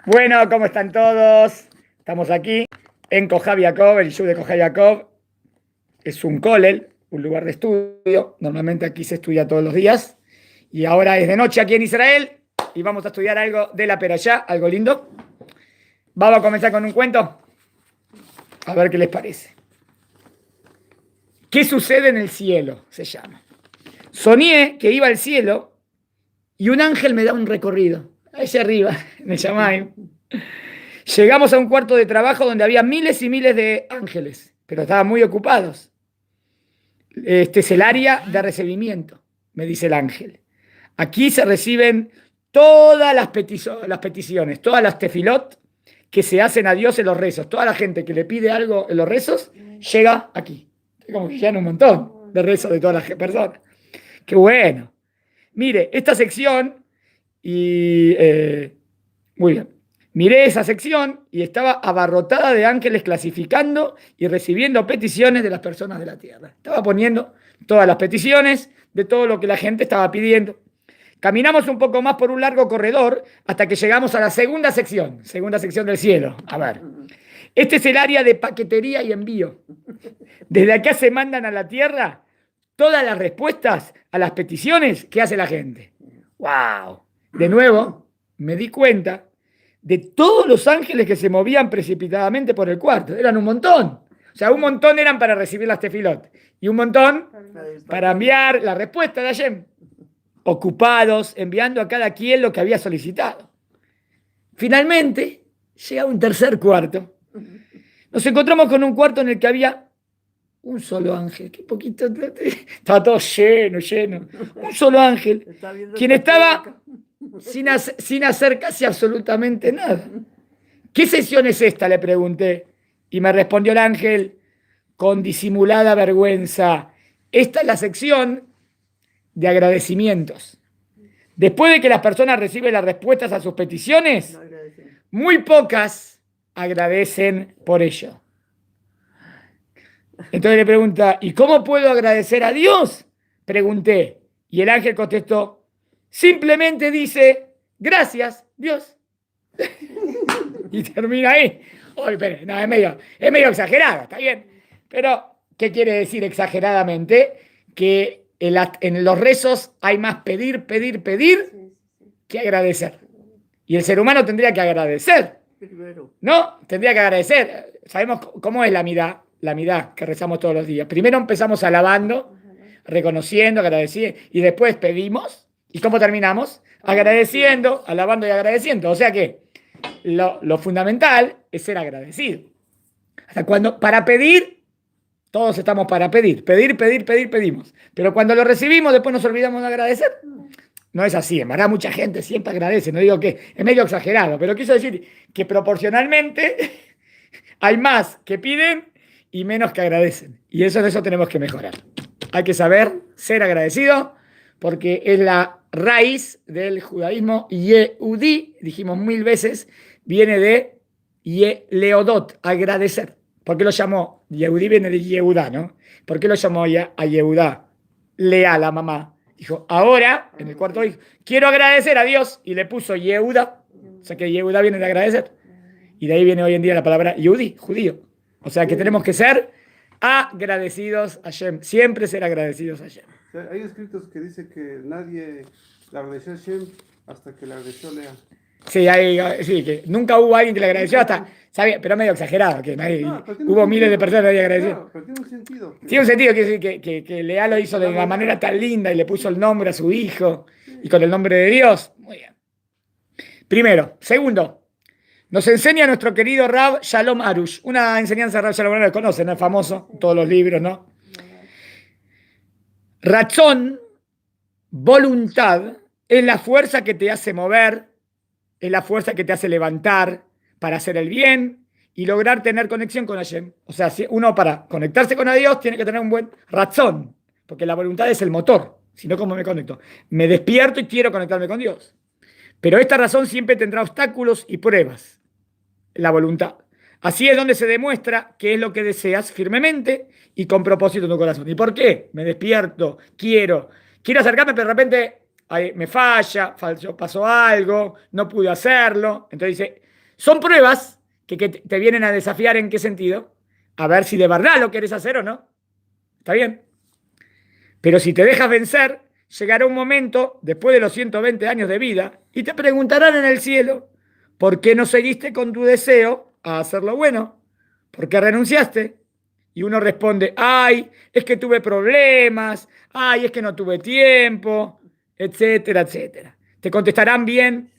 Bueno, ¿cómo están todos? Estamos aquí en Kojav Yaakov, el Yishuv de Kojav Yaakov. Es un kollel, un lugar de estudio. Normalmente aquí se estudia todos los días. Y ahora es de noche aquí en Israel y vamos a estudiar algo de la Perashá, algo lindo. Vamos a comenzar con un cuento. A ver qué les parece. ¿Qué sucede en el cielo? Se llama. Soñé que iba al cielo y un ángel me da un recorrido. Allá arriba, en el Shamayim. Llegamos a un cuarto de trabajo donde había miles y miles de ángeles, pero estaban muy ocupados. Este es el área de recibimiento, me dice el ángel. Aquí se reciben todas las peticiones, todas las tefilot que se hacen a Dios en los rezos. Toda la gente que le pide algo en los rezos, llega aquí. Como que llegan un montón de rezos de todas las personas. ¡Qué bueno! Mire, esta sección, muy bien. Miré esa sección y estaba abarrotada de ángeles clasificando y recibiendo peticiones de las personas de la tierra. Estaba poniendo todas las peticiones de todo lo que la gente estaba pidiendo. Caminamos un poco más por un largo corredor hasta que llegamos a la segunda sección del cielo. A ver, este es el área de paquetería y envío. Desde acá se mandan a la tierra todas las respuestas a las peticiones que hace la gente. ¡Wow! De nuevo, me di cuenta de todos los ángeles que se movían precipitadamente por el cuarto. Eran un montón. O sea, un montón eran para recibir las tefilot y un montón para enviar la respuesta de Hashem. Ocupados, enviando a cada quien lo que había solicitado. Finalmente, llega un tercer cuarto. Nos encontramos con un cuarto en el que había un solo ángel. Qué poquito. Estaba todo lleno. Un solo ángel. Quien estaba sin hacer casi absolutamente nada. ¿Qué sesión es esta?, le pregunté. Y me respondió el ángel con disimulada vergüenza. Esta es la sección de agradecimientos. Después de que las personas reciben las respuestas a sus peticiones, muy pocas agradecen por ello. Entonces le pregunta, ¿y cómo puedo agradecer a Dios?, pregunté. Y el ángel contestó, simplemente dice, gracias, Dios. Y termina ahí. Oh, espere, no, es medio exagerado, está bien. Pero, ¿qué quiere decir exageradamente? Que en los rezos hay más pedir que agradecer. Y el ser humano tendría que agradecer. ¿No? Tendría que agradecer. Sabemos cómo es la midá que rezamos todos los días. Primero empezamos alabando, reconociendo, agradeciendo, y después pedimos. ¿Y cómo terminamos? Agradeciendo, alabando y agradeciendo. O sea que lo fundamental es ser agradecido. Hasta cuando, para pedir, todos estamos para pedir, pedimos. Pero cuando lo recibimos, después nos olvidamos de agradecer. No es así, en verdad mucha gente siempre agradece, no digo que es medio exagerado, pero quiso decir que proporcionalmente hay más que piden y menos que agradecen. Y eso tenemos que mejorar. Hay que saber ser agradecido porque es la raíz del judaísmo Yehudí, dijimos 1000 veces, viene de Leodot, agradecer. ¿Por qué lo llamó? Yehudí viene de Yehudá, ¿no? ¿Por qué lo llamó a Yehudá? Lea, la mamá. Dijo, ahora, en el cuarto dijo, quiero agradecer a Dios. Y le puso Yehudá. O sea que Yehudá viene de agradecer. Y de ahí viene hoy en día la palabra Yehudí, judío. O sea que tenemos que ser agradecidos a Hashem. Siempre ser agradecidos a Hashem. O sea, hay escritos que dice que nadie le agradeció a Hashem hasta que le agradeció Lea. Sí, que nunca hubo alguien que le agradeció hasta, ¿sabía? Pero medio exagerado, que nadie, hubo miles de personas que nadie agradeció. Claro, pero tiene un sentido. Tiene un sentido, quiere decir que Lea lo hizo de una manera tan linda y le puso el nombre a su hijo y con el nombre de Dios. Muy bien. Primero. Segundo, nos enseña nuestro querido Rab Shalom Arush. Una enseñanza de Rab Shalom Arush, conocen, es famoso, todos los libros, ¿no? Razón, voluntad, es la fuerza que te hace mover, es la fuerza que te hace levantar para hacer el bien y lograr tener conexión con Hashem. O sea, si uno para conectarse con Dios tiene que tener un buen razón, porque la voluntad es el motor. Si no, ¿cómo me conecto? Me despierto y quiero conectarme con Dios. Pero esta razón siempre tendrá obstáculos y pruebas. La voluntad. Así es donde se demuestra qué es lo que deseas firmemente y con propósito en tu corazón. ¿Y por qué? Me despierto, quiero acercarme, pero de repente me falla, pasó algo, no pude hacerlo. Entonces dice, Son pruebas que te vienen a desafiar. ¿En qué sentido? A ver si de verdad lo quieres hacer o no. ¿Está bien? Pero si te dejas vencer, llegará un momento, después de los 120 años de vida, y te preguntarán en el cielo, ¿por qué no seguiste con tu deseo a hacer lo bueno? ¿Por qué renunciaste? Y uno responde, ay, es que tuve problemas, ay, es que no tuve tiempo, etcétera, etcétera. Te contestarán bien,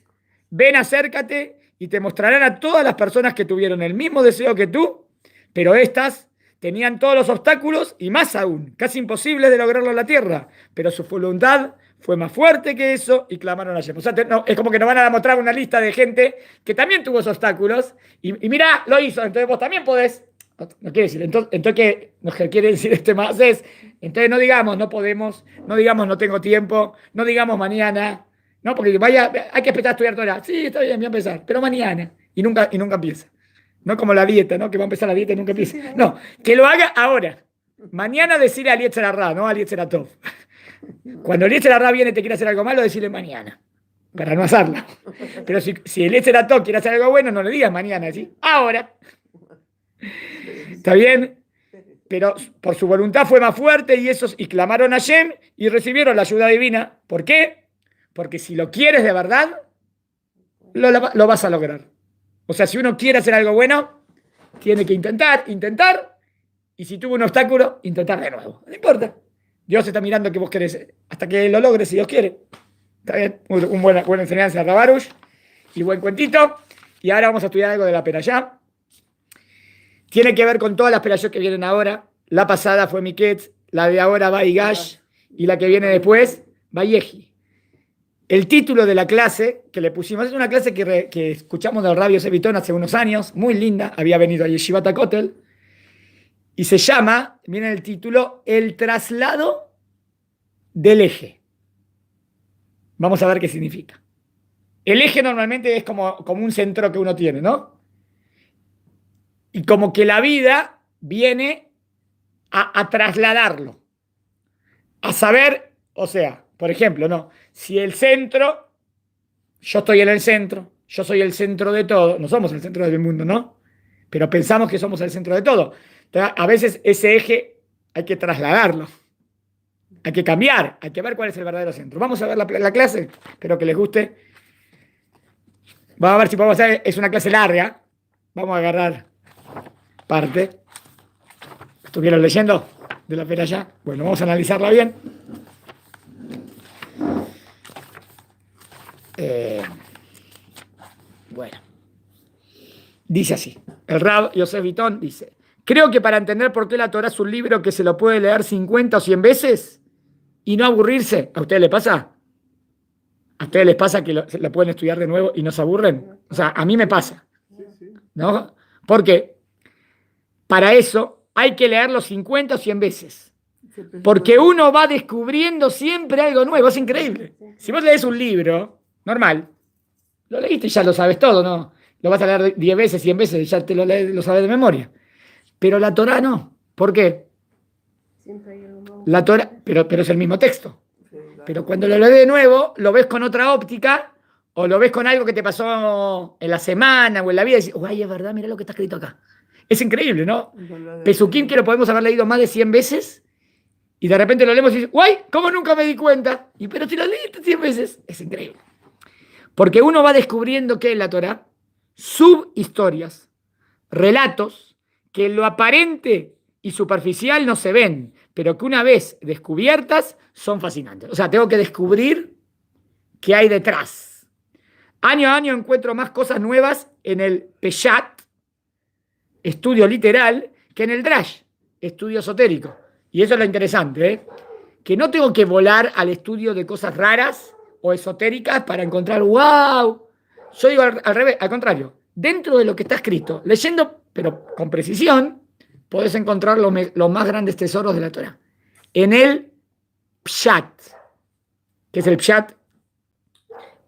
ven, acércate y te mostrarán a todas las personas que tuvieron el mismo deseo que tú, pero estas tenían todos los obstáculos y más aún, casi imposibles de lograrlo en la tierra, pero su voluntad fue más fuerte que eso y clamaron a Hashem. O sea, no, es como que nos van a mostrar una lista de gente que también tuvo esos obstáculos y mira, lo hizo, entonces vos también podés. No quiere decir, entonces ¿qué nos quiere decir este más? Entonces no digamos no podemos, no digamos no tengo tiempo, no digamos mañana, ¿no? Porque vaya, hay que empezar a estudiar Torah. Sí, está bien, voy a empezar, pero mañana. Y nunca empieza. No como la dieta, ¿no? Que va a empezar la dieta y nunca empieza. No, que lo haga ahora. Mañana decirle al Yetzer Hará, no al Yetzer Tov. Cuando el Yetzer Hará viene y te quiere hacer algo malo, decirle mañana, para no hacerlo. Pero si el Yetzer Tov quiere hacer algo bueno, no le digas mañana, decir ahora. ¿Está bien? Pero por su voluntad fue más fuerte y clamaron a Hashem y recibieron la ayuda divina. ¿Por qué? Porque si lo quieres de verdad, lo vas a lograr. O sea, si uno quiere hacer algo bueno, tiene que intentar, y si tuvo un obstáculo, intentar de nuevo. No importa. Dios está mirando que vos querés, hasta que lo logres si Dios quiere. ¿Está bien? Una buena enseñanza de Rabarush y buen cuentito. Y ahora vamos a estudiar algo de la Perashá. Tiene que ver con todas las Perashot que vienen ahora. La pasada fue Miketz, la de ahora va Igash, y la que viene después, Vayehi. El título de la clase que le pusimos, es una clase que escuchamos del Rabbi Yosef Bitton hace unos años, muy linda, había venido a Yeshivat HaKotel, y se llama, miren el título, El traslado del eje. Vamos a ver qué significa. El eje normalmente es como un centro que uno tiene, ¿no? Y como que la vida viene a trasladarlo, a saber, o sea, por ejemplo, ¿no? Si el centro, yo estoy en el centro, yo soy el centro de todo, no somos el centro del mundo, ¿no? Pero pensamos que somos el centro de todo. Entonces, a veces ese eje hay que trasladarlo, hay que cambiar, hay que ver cuál es el verdadero centro. Vamos a ver la clase, espero que les guste. Vamos a ver si podemos hacer, es una clase larga, vamos a agarrar parte. ¿Estuvieron leyendo de la Perashá? Bueno, vamos a analizarla bien. Bueno, dice así. El Rab Yosef Bitton dice: creo que para entender por qué la Torah es un libro que se lo puede leer 50 o 100 veces y no aburrirse, ¿a ustedes les pasa? ¿A ustedes les pasa que lo pueden estudiar de nuevo y no se aburren? O sea, a mí me pasa, ¿no? Porque para eso hay que leerlo 50 o 100 veces. Porque uno va descubriendo siempre algo nuevo, es increíble. Si vos lees un libro, normal, lo leíste y ya lo sabes todo, ¿no? Lo vas a leer 10 veces, 100 veces y ya te lo sabes de memoria. Pero la Torah no. ¿Por qué? La Torah, pero es el mismo texto. Pero cuando lo lees de nuevo, lo ves con otra óptica o lo ves con algo que te pasó en la semana o en la vida y dices, ¡ay, es verdad, mira lo que está escrito acá! Es increíble, ¿no? Pesukim, que lo podemos haber leído más de 100 veces y de repente lo leemos y dices, ¡guay! ¿Cómo nunca me di cuenta? Pero si lo leíste 100 veces, es increíble. Porque uno va descubriendo que en la Torah, subhistorias, relatos, que en lo aparente y superficial no se ven, pero que una vez descubiertas son fascinantes. O sea, tengo que descubrir qué hay detrás. Año a año encuentro más cosas nuevas en el Peshat, estudio literal, que en el Drash, estudio esotérico. Y eso es lo interesante, ¿eh? Que no tengo que volar al estudio de cosas raras o esotéricas para encontrar ¡wow! Yo digo al revés, al contrario. Dentro de lo que está escrito, leyendo, pero con precisión, podés encontrar los más grandes tesoros de la Torah. En el Pshat. ¿Qué es el Pshat?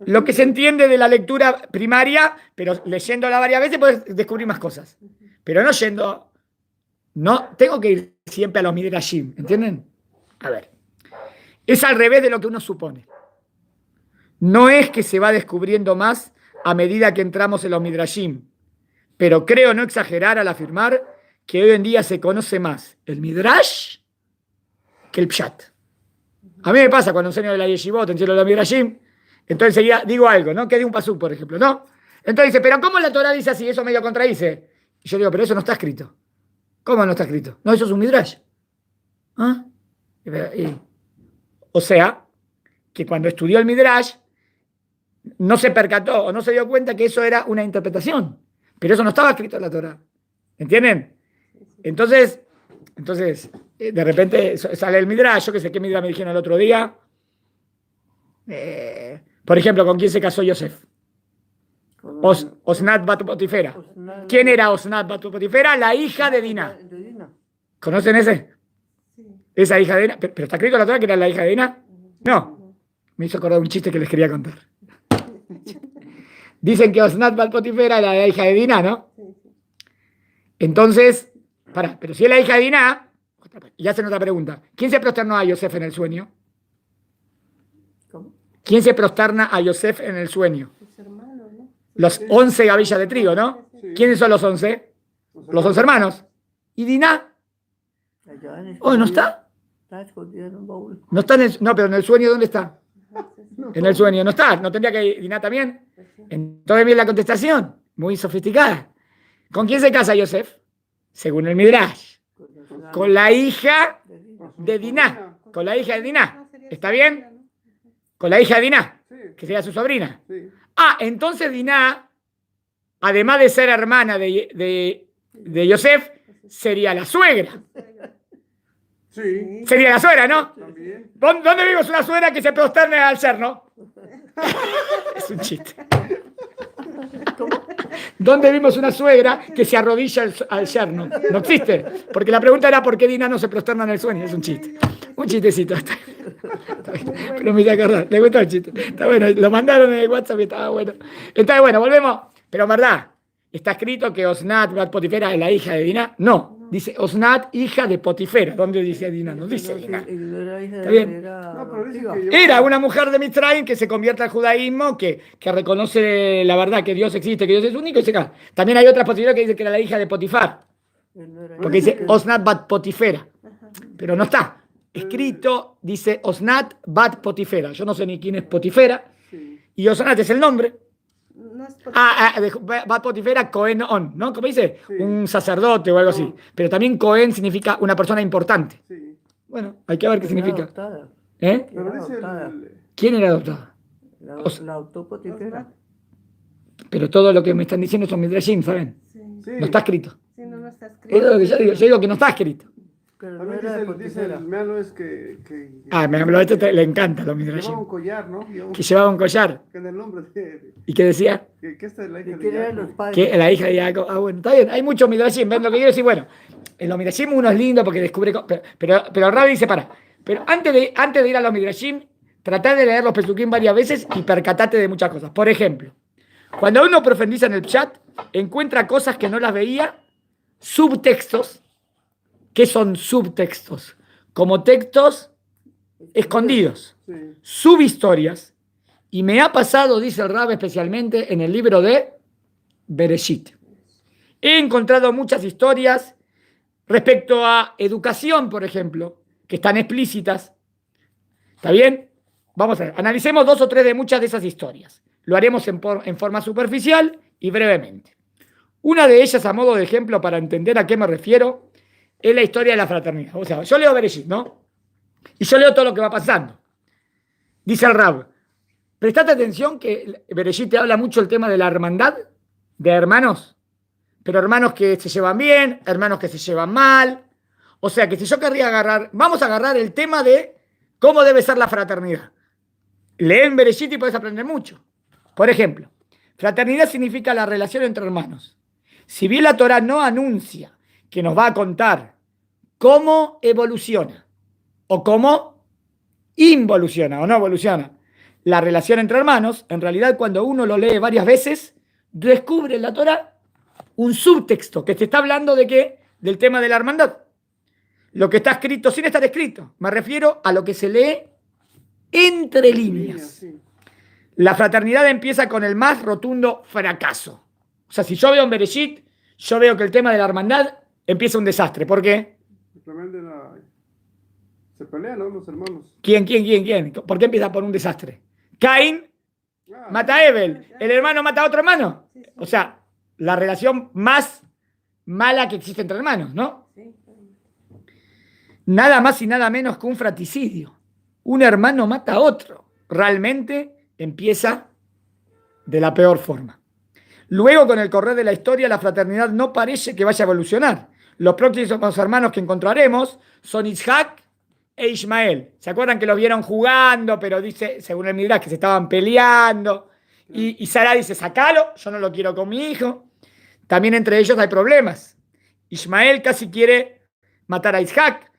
Lo que se entiende de la lectura primaria, pero leyéndola varias veces puedes descubrir más cosas. Pero no yendo... No, tengo que ir siempre a los Midrashim, ¿entienden? A ver. Es al revés de lo que uno supone. No es que se va descubriendo más a medida que entramos en los Midrashim, pero creo no exagerar al afirmar que hoy en día se conoce más el Midrash que el Pshat. A mí me pasa cuando enseño de la Yeshivot, enseño de los Midrashim, entonces enseguida digo algo, ¿no? Que de un pasuk, por ejemplo, ¿no? Entonces dice, pero ¿cómo la Torah dice así? Eso medio contradice. Y yo digo, pero eso no está escrito. ¿Cómo no está escrito? No, eso es un Midrash. ¿Ah? O sea, que cuando estudió el Midrash, no se percató o no se dio cuenta que eso era una interpretación. Pero eso no estaba escrito en la Torah. ¿Entienden? Entonces, de repente sale el Midrash. Yo que sé qué Midrash me dijeron el otro día. Por ejemplo, ¿con quién se casó Yosef? Osnat Bat Potifera. ¿Quién era Osnat Bat Potifera? La hija de Diná. ¿Conocen ese? Esa hija de Diná. ¿Pero está escrito en la Torah que era la hija de Diná? No. Me hizo acordar un chiste que les quería contar. Dicen que Osnat Bat Potifera era la hija de Diná, ¿no? Entonces, pero si es la hija de Diná, y hacen otra pregunta. ¿Quién se prosternó a Yosef en el sueño? ¿Cómo? ¿Quién se prosterna a Yosef en el sueño? Sus hermanos, ¿no? Los 11 gavillas de trigo, ¿no? Sí. ¿Quiénes son los 11? Los 11 hermanos. ¿Y Diná? Allá en Oh, ¿no está? Está escondido en un baúl. No está no, pero en el sueño, ¿dónde está? En el sueño no está. ¿No tendría que ir Diná también? Entonces viene la contestación, muy sofisticada. ¿Con quién se casa Yosef? Según el Midrash. Con la hija de Diná. Con la hija de Diná. ¿Está bien? Con la hija de Diná, Sí, que sería su sobrina. sí. Ah, entonces Diná, además de ser hermana de Yosef, sería la suegra. Sí, Sería la suegra, ¿no? también. ¿Dónde vimos una suegra que se prosterne al yerno? Es un chiste. ¿Dónde vimos una suegra que se arrodilla al yerno? No existe. Porque la pregunta era por qué Diná no se prosterna en el sueño. Es un chiste. Un chistecito. Pero me hice acordar. Le gustó el chiste. Está bueno. Lo mandaron en el WhatsApp y estaba bueno. Entonces, bueno, volvemos. Pero en verdad, ¿está escrito que Osnat Bat Potifera es la hija de Diná? No. Dice Osnat, hija de Potifera. ¿Dónde dice Diná? No dice Diná. Está bien. No, pero dice que Era una mujer de Mitzrayim que se convierte al judaísmo, que reconoce la verdad que Dios existe, que Dios es único y se casa. También hay otras posibilidades que dice que era la hija de Potifar, porque dice Osnat Bat Potifera, pero no está escrito, dice Osnat Bat Potifera. Yo no sé ni quién es Potifera, Sí. y Osnat es el nombre. No es Bat Potifera, Cohen On, ¿no? ¿Cómo dice? Sí. Un sacerdote o algo así. No. Pero también Cohen significa una persona importante. Sí. Bueno, hay que ver qué significa. Adoptada. ¿Eh? Pero Era dice adoptada. ¿Quién era adoptada? La adoptó Potifera. Pero todo lo que me están diciendo son midrashim, ¿saben? Sí. Sí. No está escrito. Sí, no está Eso es lo que yo digo. Yo digo que no está escrito. Pero no También era de dice Potifera. el meano es que Le encanta los llevaba midrashim. un collar, ¿no? Que llevaba un collar. Que en el nombre de ¿Y que decía? que esta es la hija ¿De de quién eran los Jacob. padres? Que la hija de Jacob. Ah, bueno, está bien. Hay muchos midrashim. ¿Ven lo que quiero decir? Bueno, en los midrashim uno es lindo porque descubre. Pero el Rabbi dice: para. Pero antes de ir a los midrashim, tratá de leer los pesukim varias veces y percatate de muchas cosas. Por ejemplo, cuando uno profundiza en el chat, encuentra cosas que no las veía, subtextos. ¿Qué son subtextos? Como textos escondidos, Sí. subhistorias. Y me ha pasado, dice el Rab, especialmente en el libro de Bereshit. He encontrado muchas historias respecto a educación, por ejemplo, que están explícitas. ¿Está bien? Vamos a ver, analicemos 2 o 3 de muchas de esas historias. Lo haremos en forma superficial y brevemente. Una de ellas, a modo de ejemplo para entender a qué me refiero, es la historia de la fraternidad. O sea, yo leo Bereshit, ¿no? Y yo leo todo lo que va pasando. Dice el Rab, prestate atención que Bereshit te habla mucho el tema de la hermandad, de hermanos, pero hermanos que se llevan bien, hermanos que se llevan mal. O sea, que si yo querría vamos a agarrar el tema de cómo debe ser la fraternidad. Leen Bereshit y podés aprender mucho. Por ejemplo, fraternidad significa la relación entre hermanos. Si bien la Torah no anuncia que nos va a contar cómo evoluciona o cómo involuciona o no evoluciona la relación entre hermanos, en realidad cuando uno lo lee varias veces, descubre en la Torah un subtexto que te está hablando de qué, del tema de la hermandad. Lo que está escrito sin estar escrito. Me refiero a lo que se lee entre líneas. Sí. La fraternidad empieza con el más rotundo fracaso. O sea, si yo veo en Bereshit, yo veo que el tema de la hermandad empieza un desastre. ¿Por qué? Simplemente se pelean, ¿no? Los hermanos. ¿Quién? ¿Por qué empieza por un desastre? Caín mata a Abel, el hermano mata a otro hermano. O sea, la relación más mala que existe entre hermanos, ¿no? Nada más y nada menos que un fratricidio. Un hermano mata a otro. Realmente empieza de la peor forma. Luego, con el correr de la historia, la fraternidad no parece que vaya a evolucionar. Los próximos hermanos que encontraremos son Isaac e Ismael. ¿Se acuerdan que los vieron jugando? Pero dice, según el Midrash, que se estaban peleando. Y Sara dice, sacalo, yo no lo quiero con mi hijo. También entre ellos hay problemas. Ismael casi quiere matar a Isaac.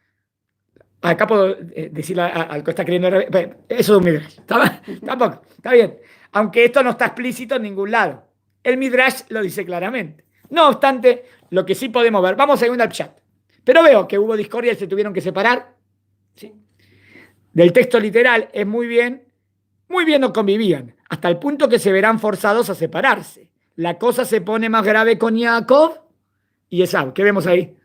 Acá puedo decirle al que está creyendo. Eso es un Midrash. Tampoco, está bien. Aunque esto no está explícito en ningún lado. El Midrash lo dice claramente. No obstante, lo que sí podemos ver, vamos a ir al chat. Pero veo que hubo discordia y se tuvieron que separar. ¿Sí? Del texto literal es muy bien no convivían, hasta el punto que se verán forzados a separarse. La cosa se pone más grave con Jacob y Esau. ¿Qué vemos ahí?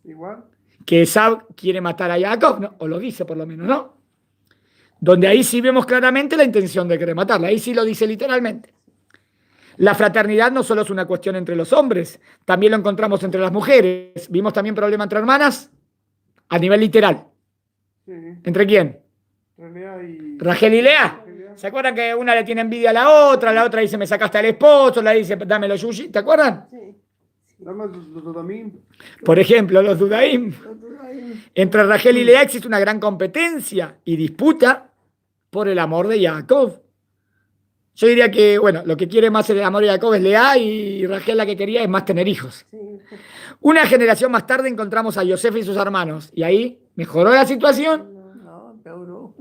Igual. Que Esau quiere matar a Jacob, ¿no? O lo dice por lo menos, ¿no? Donde ahí sí vemos claramente la intención de querer matarla. Ahí sí lo dice literalmente. La fraternidad no solo es una cuestión entre los hombres, también lo encontramos entre las mujeres. ¿Vimos también problema entre hermanas? A nivel literal. Sí. ¿Entre quién? Rachel y Lea. ¿Se acuerdan que una le tiene envidia a la otra dice, me sacaste al esposo, la dice, dámelo yuyi? ¿Te acuerdan? Sí. Los Dodamim. Por ejemplo, los Dudaim. Entre Rachel y Lea existe una gran competencia y disputa por el amor de Jacob. Yo diría que, bueno, lo que quiere más el amor de Jacob es Lea y Rachel la que quería es más tener hijos. Sí. Una generación más tarde encontramos a Yosef y sus hermanos y ahí mejoró la situación. No, empeoró.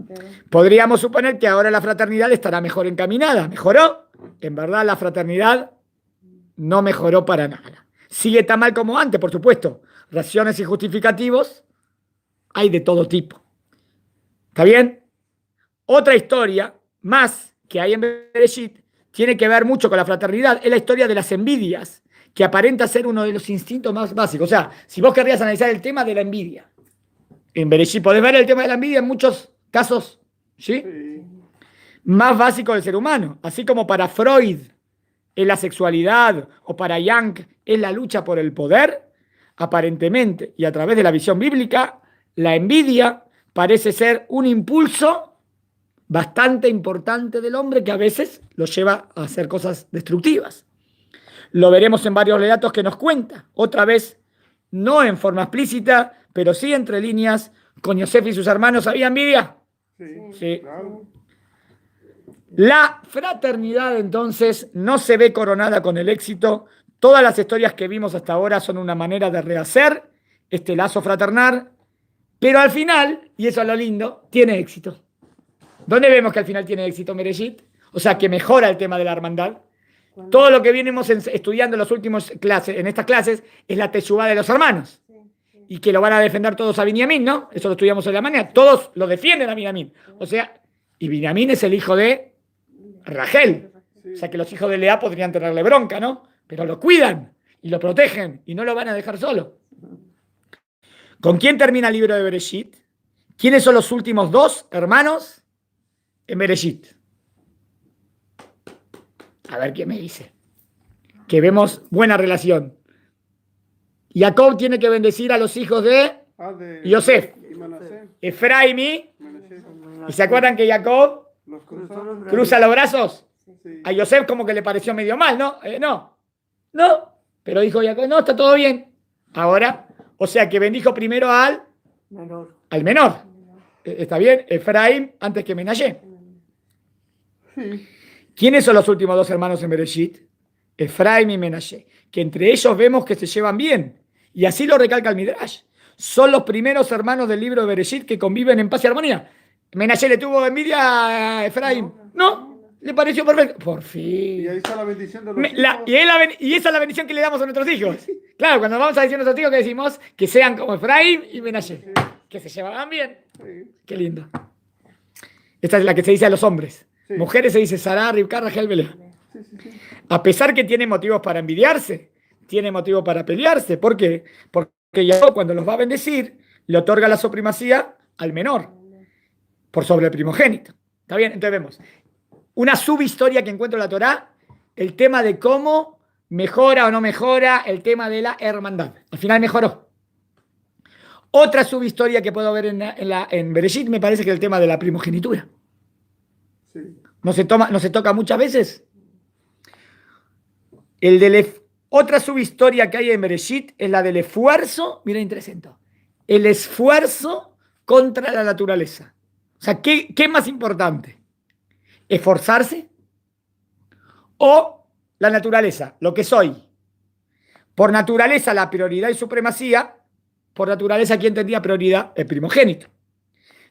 Podríamos suponer que ahora la fraternidad estará mejor encaminada. ¿Mejoró? En verdad la fraternidad no mejoró para nada. Sigue tan mal como antes, por supuesto. Razones y justificativos hay de todo tipo. ¿Está bien? Otra historia más que hay en Bereshit tiene que ver mucho con la fraternidad. Es la historia de las envidias, que aparenta ser uno de los instintos más básicos. O sea, si vos querrías analizar el tema de la envidia, en Bereshit podés ver el tema de la envidia en muchos casos, ¿sí? Sí. Más básico del ser humano. Así como para Freud es la sexualidad o para Jung es la lucha por el poder, aparentemente y a través de la visión bíblica, la envidia parece ser un impulso bastante importante del hombre que a veces lo lleva a hacer cosas destructivas. Lo veremos en varios relatos que nos cuenta. Otra vez, no en forma explícita, pero sí entre líneas, con Yosef y sus hermanos había envidia. Sí. Claro. La fraternidad entonces no se ve coronada con el éxito. Todas las historias que vimos hasta ahora son una manera de rehacer este lazo fraternal, pero al final, y eso es lo lindo, tiene éxito. ¿Dónde vemos que al final tiene éxito Bereshit? O sea, que mejora el tema de la hermandad. Todo lo que venimos estudiando en las últimas clases, en estas clases, es la teshuvá de los hermanos. Y que lo van a defender todos a Binyamin, ¿no? Eso lo estudiamos en la mañana. Todos lo defienden a Binyamin. O sea, y Binyamin es el hijo de Rachel. O sea, que los hijos de Lea podrían tenerle bronca, ¿no? Pero lo cuidan y lo protegen y no lo van a dejar solo. ¿Con quién termina el libro de Bereshit? ¿Quiénes son los últimos dos hermanos en Bereshit? A ver quién me dice. Que vemos buena relación. Jacob tiene que bendecir a los hijos de Yosef, Y Manasés. Efraim y... Manasés. ¿Y se acuerdan que Jacob Los cruzaron. cruza los brazos? Sí. A Yosef como que le pareció medio mal, ¿no? No. Pero dijo Jacob, no, está todo bien. Ahora, o sea que bendijo primero al menor. ¿Está bien? Efraim antes que Menashe. Sí. ¿Quiénes son los últimos dos hermanos en Bereshit? Efraim y Menashe. Que entre ellos vemos que se llevan bien. Y así lo recalca el Midrash. Son los primeros hermanos del libro de Bereshit que conviven en paz y armonía. ¿Menashe le tuvo envidia a Efraim? No. Le pareció perfecto. Por fin. Y ahí está la bendición de los hijos. Y esa es la bendición que le damos a nuestros hijos. Claro, cuando vamos a decir a nuestros hijos que decimos que sean como Efraim y Menashe. Que se llevaban bien. Sí. Qué lindo. Esta es la que se dice a los hombres. Sí. Mujeres se dice Sarah, Rivka, Rachel, Belea. Sí, sí, sí. A pesar que tiene motivos para envidiarse, tiene motivos para pelearse. ¿Por qué? Porque Jacob, cuando los va a bendecir, le otorga la supremacía al menor por sobre el primogénito. ¿Está bien? Entonces vemos una subhistoria que encuentro en la Torá, el tema de cómo mejora o no mejora el tema de la hermandad. Al final mejoró. Otra subhistoria que puedo ver en Bereshit me parece que es el tema de la primogenitura. Sí. ¿No se toca muchas veces? Otra subhistoria que hay en Bereshit es la del esfuerzo, miren interesante, el esfuerzo contra la naturaleza. O sea, ¿qué es más importante? ¿Esforzarse o la naturaleza, lo que soy? Por naturaleza la prioridad y supremacía, por naturaleza ¿quién tendría prioridad? El primogénito.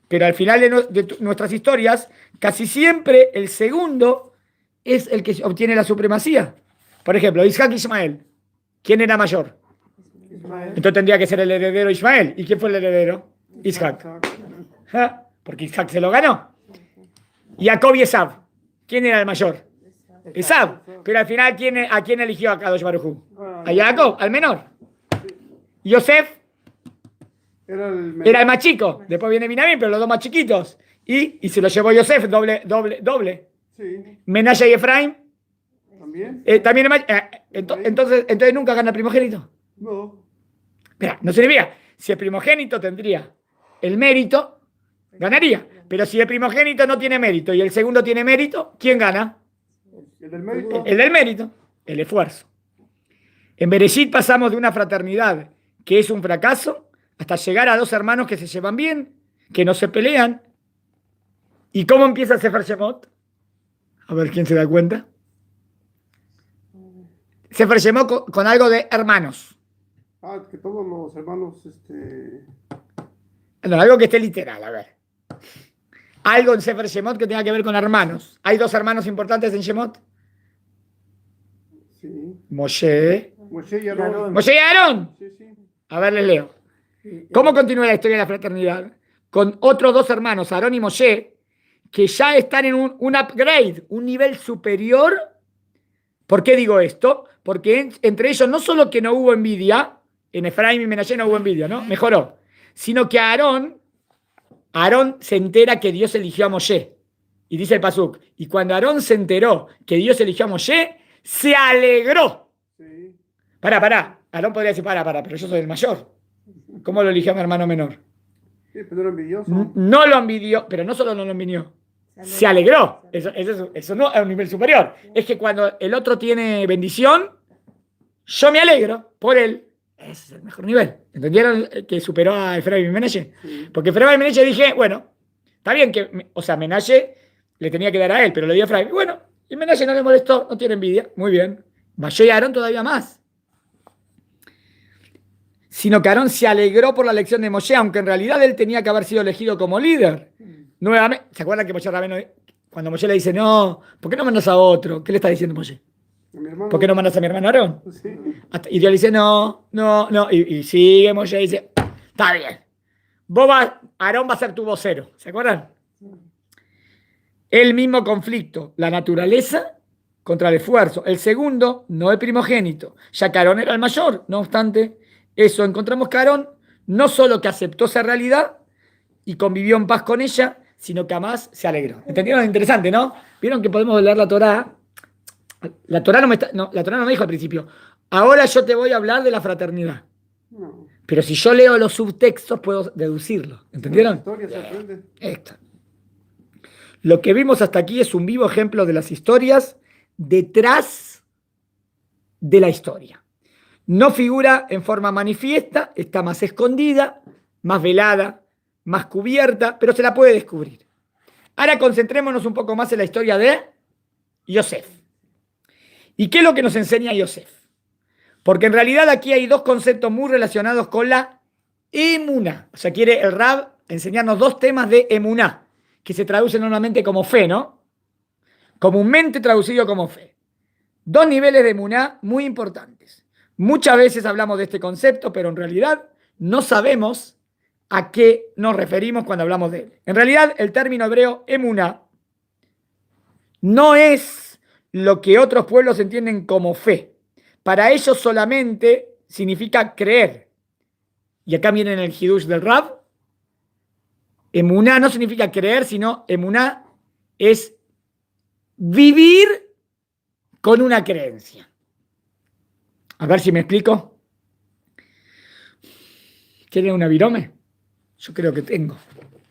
Pero al final de nuestras historias, casi siempre el segundo es el que obtiene la supremacía. Por ejemplo, Isaac y Ismael. ¿Quién era mayor? Ismael. Entonces tendría que ser el heredero Ismael. ¿Y quién fue el heredero? Isaac. ¿Ah? Porque Isaac se lo ganó. Jacob y Esab. ¿Quién era el mayor? Esab. Pero al final, ¿a quién eligió a Kadosh Baruj Hu? A Jacob, al menor. Yosef era el más chico. Después viene Binyamin, pero los dos más chiquitos. Y se lo llevó Yosef, doble. Sí, Menashe y Efraín. también. También entonces nunca gana el primogénito. No. Espera, no significa. Si el primogénito tendría el mérito, ganaría. Pero si el primogénito no tiene mérito y el segundo tiene mérito, ¿quién gana? El del mérito. El del mérito, el esfuerzo. En Bereshit pasamos de una fraternidad que es un fracaso hasta llegar a dos hermanos que se llevan bien, que no se pelean. ¿Y cómo empieza Sefer Shemot? A ver quién se da cuenta. Sefer Shemot con algo de hermanos. Que todos los hermanos, No, algo que esté literal, a ver. Algo en Sefer Shemot que tenga que ver con hermanos. ¿Hay dos hermanos importantes en Shemot? sí. Moshe. Moshe y Aarón. Moshe y Aarón. Sí, sí. A ver, les leo. ¿Cómo continúa la historia de la fraternidad? Con otros dos hermanos, Aarón y Moshe, que ya están en un upgrade, un nivel superior. ¿Por qué digo esto? Porque entre ellos no solo que no hubo envidia, en Efraín y Menashe no hubo envidia, ¿no? Mejoró. Sino que Aarón se entera que Dios eligió a Moshe. Y dice el Pasuk, y cuando Aarón se enteró que Dios eligió a Moshe, se alegró. Sí. Pará. Aarón podría decir, pero yo soy el mayor. ¿Cómo lo eligió a mi hermano menor? Sí, pero era envidioso. No lo envidió, pero no solo no lo envidió, se alegró. Eso no es un nivel superior. Es que cuando el otro tiene bendición, yo me alegro por él. Ese es el mejor nivel. ¿Entendieron que superó a Efraín y Menashe? Sí. Porque Efraín y Menashe dije, bueno, está bien que, Menashe le tenía que dar a él, pero le dio a Efraín. Bueno, y Menashe no le molestó, no tiene envidia. Muy bien. Moshe y Aarón todavía más. Sino que Aarón se alegró por la elección de Moshe, aunque en realidad él tenía que haber sido elegido como líder. Nuevamente, ¿se acuerdan que Moshe Rabeno, cuando Moshe le dice, no, ¿por qué no mandas a otro? ¿Qué le está diciendo Moshe? A mi hermano. ¿Por qué no mandas a mi hermano Aarón? Sí. Y Dios le dice, no. Y sigue Moshe y dice, está bien. Aarón va a ser tu vocero. ¿Se acuerdan? El mismo conflicto, la naturaleza contra el esfuerzo. El segundo, no el primogénito, ya que Aarón era el mayor. No obstante, eso encontramos que Aarón no solo que aceptó esa realidad y convivió en paz con ella, sino que además se alegró. ¿Entendieron? Interesante, ¿no? Vieron que podemos leer la Torá. La Torá no me dijo al principio, ahora yo te voy a hablar de la fraternidad. No. Pero si yo leo los subtextos, puedo deducirlo. ¿Entendieron? La historia se aprende. Esto. Lo que vimos hasta aquí es un vivo ejemplo de las historias detrás de la historia. No figura en forma manifiesta, está más escondida, más velada, más cubierta, pero se la puede descubrir. Ahora concentrémonos un poco más en la historia de Yosef. ¿Y qué es lo que nos enseña Yosef? Porque en realidad aquí hay dos conceptos muy relacionados con la emuná. O sea, quiere el Rab enseñarnos dos temas de emuná, que se traducen normalmente como fe, ¿no? Comúnmente traducido como fe. Dos niveles de emuná muy importantes. Muchas veces hablamos de este concepto, pero en realidad no sabemos a qué nos referimos cuando hablamos de él. En realidad, el término hebreo emuná no es lo que otros pueblos entienden como fe. Para ellos solamente significa creer. Y acá viene el Hidush del Rab. Emuná no significa creer, sino emuná es vivir con una creencia. A ver si me explico. ¿Tienen una virome? Yo creo que tengo.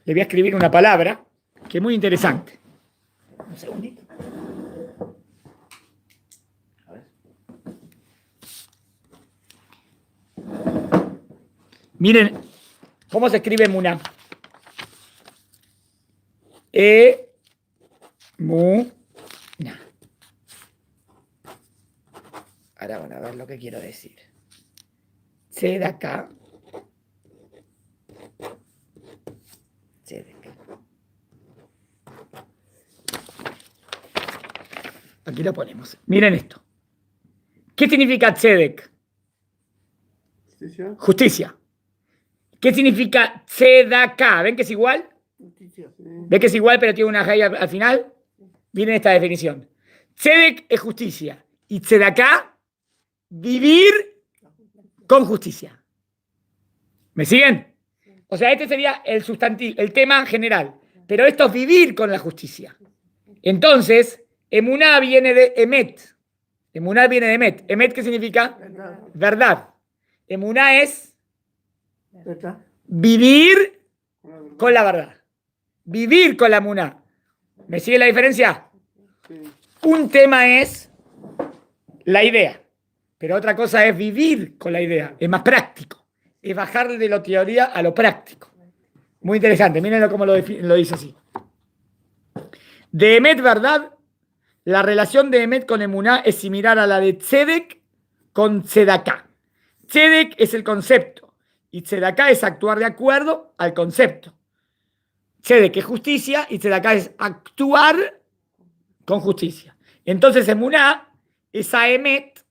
Le voy a escribir una palabra que es muy interesante. Un segundito. A ver. Miren cómo se escribe emuná. Emuná. Ahora van a ver lo que quiero decir. Tzedakah. Aquí lo ponemos. Miren esto. ¿Qué significa tzedek? ¿Justicia? Justicia. ¿Qué significa tzedakah? ¿Ven que es igual? Justicia. ¿Ven que es igual pero tiene una hay al final? Miren esta definición. Tzedek es justicia. Y tzedakah, vivir con justicia. ¿Me siguen? O sea, este sería el sustantivo, el tema general. Pero esto es vivir con la justicia. Entonces, emuná viene de emet. Emuná viene de emet. ¿Emet qué significa? ¿Verdad? Verdad. Emuná es ¿Verdad? vivir Con la verdad. con la verdad. Vivir con la emuná. ¿Me sigue la diferencia? Sí. Un tema es la idea, pero otra cosa es vivir con la idea. Es más práctico. Es bajar de la teoría a lo práctico. Muy interesante. Mírenlo cómo lo dice así. De Emet, verdad, la relación de Emet con Emuná es similar a la de Tzedek con Tzedaká. Tzedek es el concepto y Tzedaká es actuar de acuerdo al concepto. Tzedek es justicia y Tzedaká es actuar con justicia. Entonces Emuná es a Emet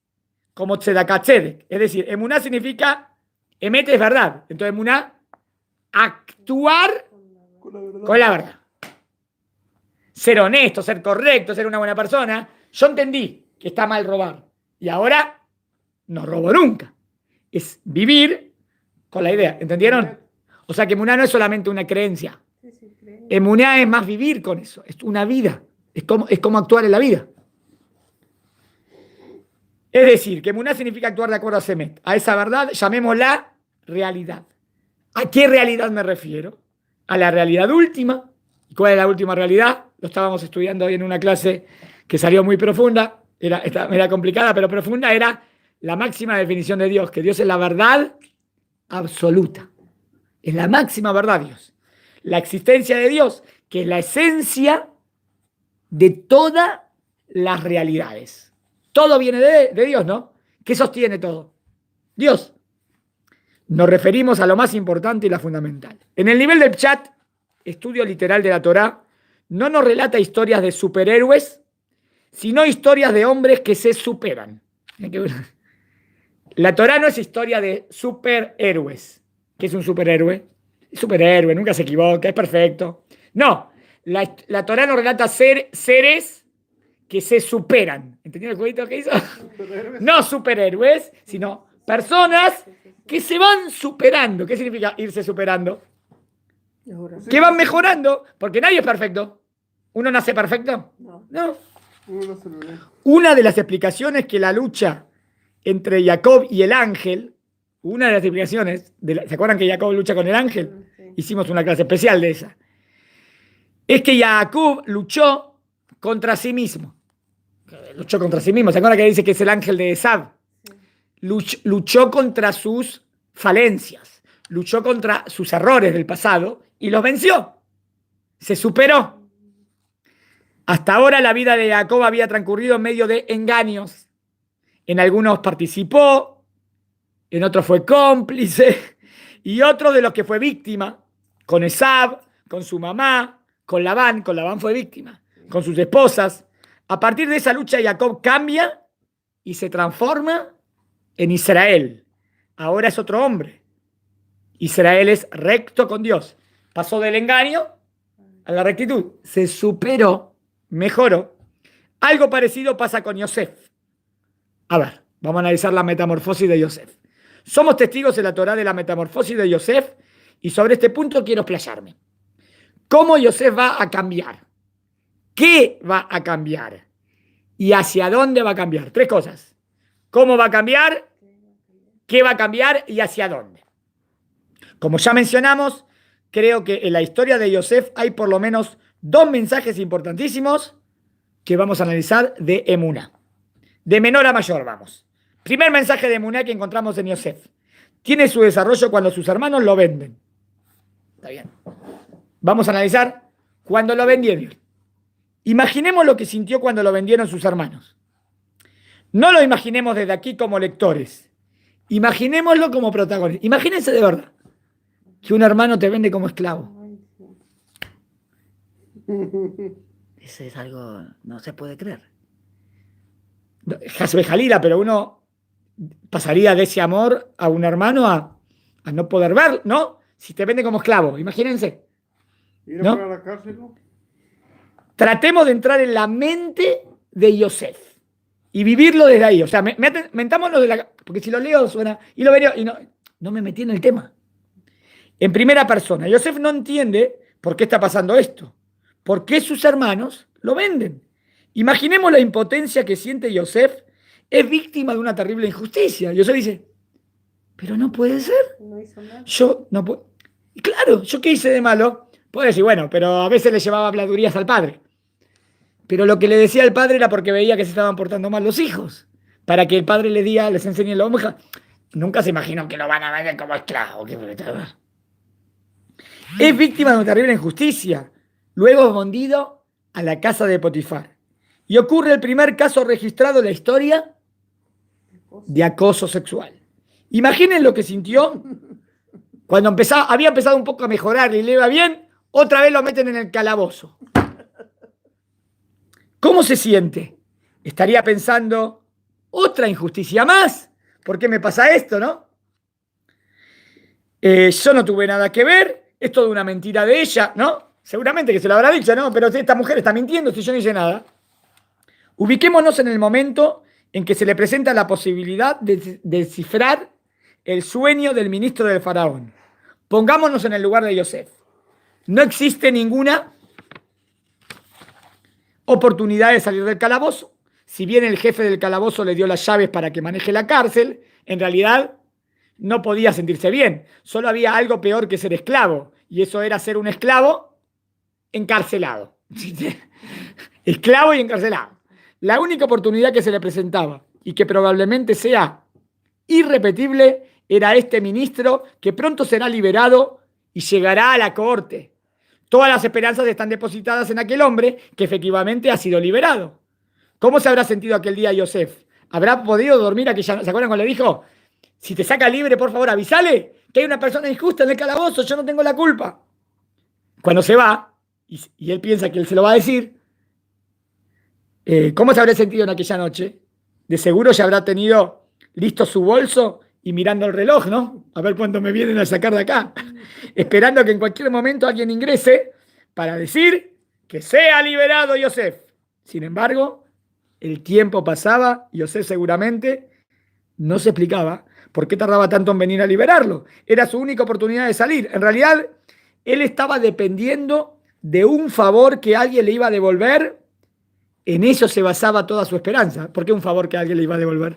como Tzedaká Tzedek. Es decir, Emuná significa, Emet es verdad. Entonces Emuná, actuar Con la verdad. con la verdad. Ser honesto, ser correcto, ser una buena persona. Yo entendí que está mal robar. Y ahora no robo nunca. Es vivir con la idea. ¿Entendieron? O sea que emuná no es solamente una creencia. Emuná es más vivir con eso. Es una vida. Es como actuar en la vida. Es decir, que emuná significa actuar de acuerdo a Semet. A esa verdad llamémosla realidad. ¿A qué realidad me refiero? A la realidad última. ¿Y cuál es la última realidad? Lo estábamos estudiando hoy en una clase que salió muy profunda. Era complicada, pero profunda. Era la máxima definición de Dios, que Dios es la verdad absoluta. Es la máxima verdad, Dios. La existencia de Dios, que es la esencia de todas las realidades. Todo viene de Dios, ¿no? ¿Qué sostiene todo? Dios. Nos referimos a lo más importante y la fundamental. En el nivel del chat, estudio literal de la Torá, no nos relata historias de superhéroes, sino historias de hombres que se superan. La Torá no es historia de superhéroes. ¿Qué es un superhéroe? Es superhéroe, nunca se equivoca, es perfecto. No, la Torá nos relata seres que se superan. ¿Entendieron el jueguito que hizo? No superhéroes, sino personas que se van superando. ¿Qué significa irse superando? Que van mejorando, porque nadie es perfecto. ¿Uno nace perfecto? No. No. Uno no se lo ve. Una de las explicaciones que la lucha entre Jacob y el ángel, una de las explicaciones, ¿se acuerdan que Jacob lucha con el ángel? Hicimos una clase especial de esa. Es que Jacob luchó contra sí mismo. Luchó contra sí mismo. ¿Se acuerdan que dice que es el ángel de Esab? Luchó contra sus falencias. Luchó contra sus errores del pasado y los venció. Se superó. Hasta ahora la vida de Jacob había transcurrido en medio de engaños. En algunos participó, en otros fue cómplice, y otro de los que fue víctima, con Esab, con su mamá, con Labán fue víctima, con sus esposas. A partir de esa lucha Jacob cambia y se transforma en Israel. Ahora es otro hombre. Israel es recto con Dios. Pasó del engaño a la rectitud. Se superó, mejoró. Algo parecido pasa con Yosef. A ver, vamos a analizar la metamorfosis de Yosef. Somos testigos en la Torá de la metamorfosis de Yosef y sobre este punto quiero explayarme. ¿Cómo Yosef va a cambiar? ¿Qué va a cambiar? ¿Y hacia dónde va a cambiar? Tres cosas. ¿Cómo va a cambiar? ¿Qué va a cambiar? ¿Y hacia dónde? Como ya mencionamos, creo que en la historia de Yosef hay por lo menos dos mensajes importantísimos que vamos a analizar de Emuná. De menor a mayor, vamos. Primer mensaje de Emuná que encontramos en Yosef. Tiene su desarrollo cuando sus hermanos lo venden. Está bien. Vamos a analizar cuando lo vendieron. Imaginemos lo que sintió cuando lo vendieron sus hermanos. No lo imaginemos desde aquí como lectores. Imaginémoslo como protagonistas. Imagínense de verdad que un hermano te vende como esclavo. Eso es algo, no se puede creer. Hasbe Jalila, pero uno pasaría de ese amor a un hermano a no poder ver, ¿no? Si te vende como esclavo, imagínense. ¿Ir ¿No? para la cárcel, no? Tratemos de entrar en la mente de Yosef y vivirlo desde ahí. O sea, metámonos de la... Porque si lo leo suena... Y lo veré y no me metí en el tema. En primera persona. Yosef no entiende por qué está pasando esto. ¿Por qué sus hermanos lo venden? Imaginemos la impotencia que siente Yosef. Es víctima de una terrible injusticia. Yosef dice, pero no puede ser. No hizo nada. Yo no puedo... Y claro, ¿yo qué hice de malo? Puede decir, bueno, pero a veces le llevaba habladurías al padre. Pero lo que le decía al padre era porque veía que se estaban portando mal los hijos. Para que el padre les enseñe la hoja. Nunca se imaginó que lo van a vender como esclavo. Es víctima de una terrible injusticia. Luego es vendido a la casa de Potifar. Y ocurre el primer caso registrado en la historia de acoso sexual. Imaginen lo que sintió cuando había empezado un poco a mejorar y le iba bien, otra vez lo meten en el calabozo. ¿Cómo se siente? Estaría pensando, otra injusticia más. ¿Por qué me pasa esto, no? Yo no tuve nada que ver, es toda una mentira de ella, ¿no? Seguramente que se lo habrá dicho, ¿no? Pero esta mujer está mintiendo si yo no hice nada. Ubiquémonos en el momento en que se le presenta la posibilidad de descifrar el sueño del ministro del faraón. Pongámonos en el lugar de Yosef. No existe ninguna oportunidad de salir del calabozo. Si bien el jefe del calabozo le dio las llaves para que maneje la cárcel, en realidad no podía sentirse bien. Solo había algo peor que ser esclavo, y eso era ser un esclavo encarcelado. Esclavo y encarcelado. La única oportunidad que se le presentaba, y que probablemente sea irrepetible, era este ministro que pronto será liberado y llegará a la corte. Todas las esperanzas están depositadas en aquel hombre que efectivamente ha sido liberado. ¿Cómo se habrá sentido aquel día Yosef? ¿Habrá podido dormir aquella noche? ¿Se acuerdan cuando le dijo, si te saca libre, por favor, avísale que hay una persona injusta en el calabozo, yo no tengo la culpa? Cuando se va, y él piensa que él se lo va a decir, ¿cómo se habrá sentido en aquella noche? De seguro ya habrá tenido listo su bolso y mirando el reloj, ¿no? A ver cuánto me vienen a sacar de acá. Esperando que en cualquier momento alguien ingrese para decir que sea liberado Yosef. Sin embargo, el tiempo pasaba, Yosef seguramente no se explicaba por qué tardaba tanto en venir a liberarlo. Era su única oportunidad de salir. En realidad, él estaba dependiendo de un favor que alguien le iba a devolver. En eso se basaba toda su esperanza. ¿Por qué un favor que alguien le iba a devolver?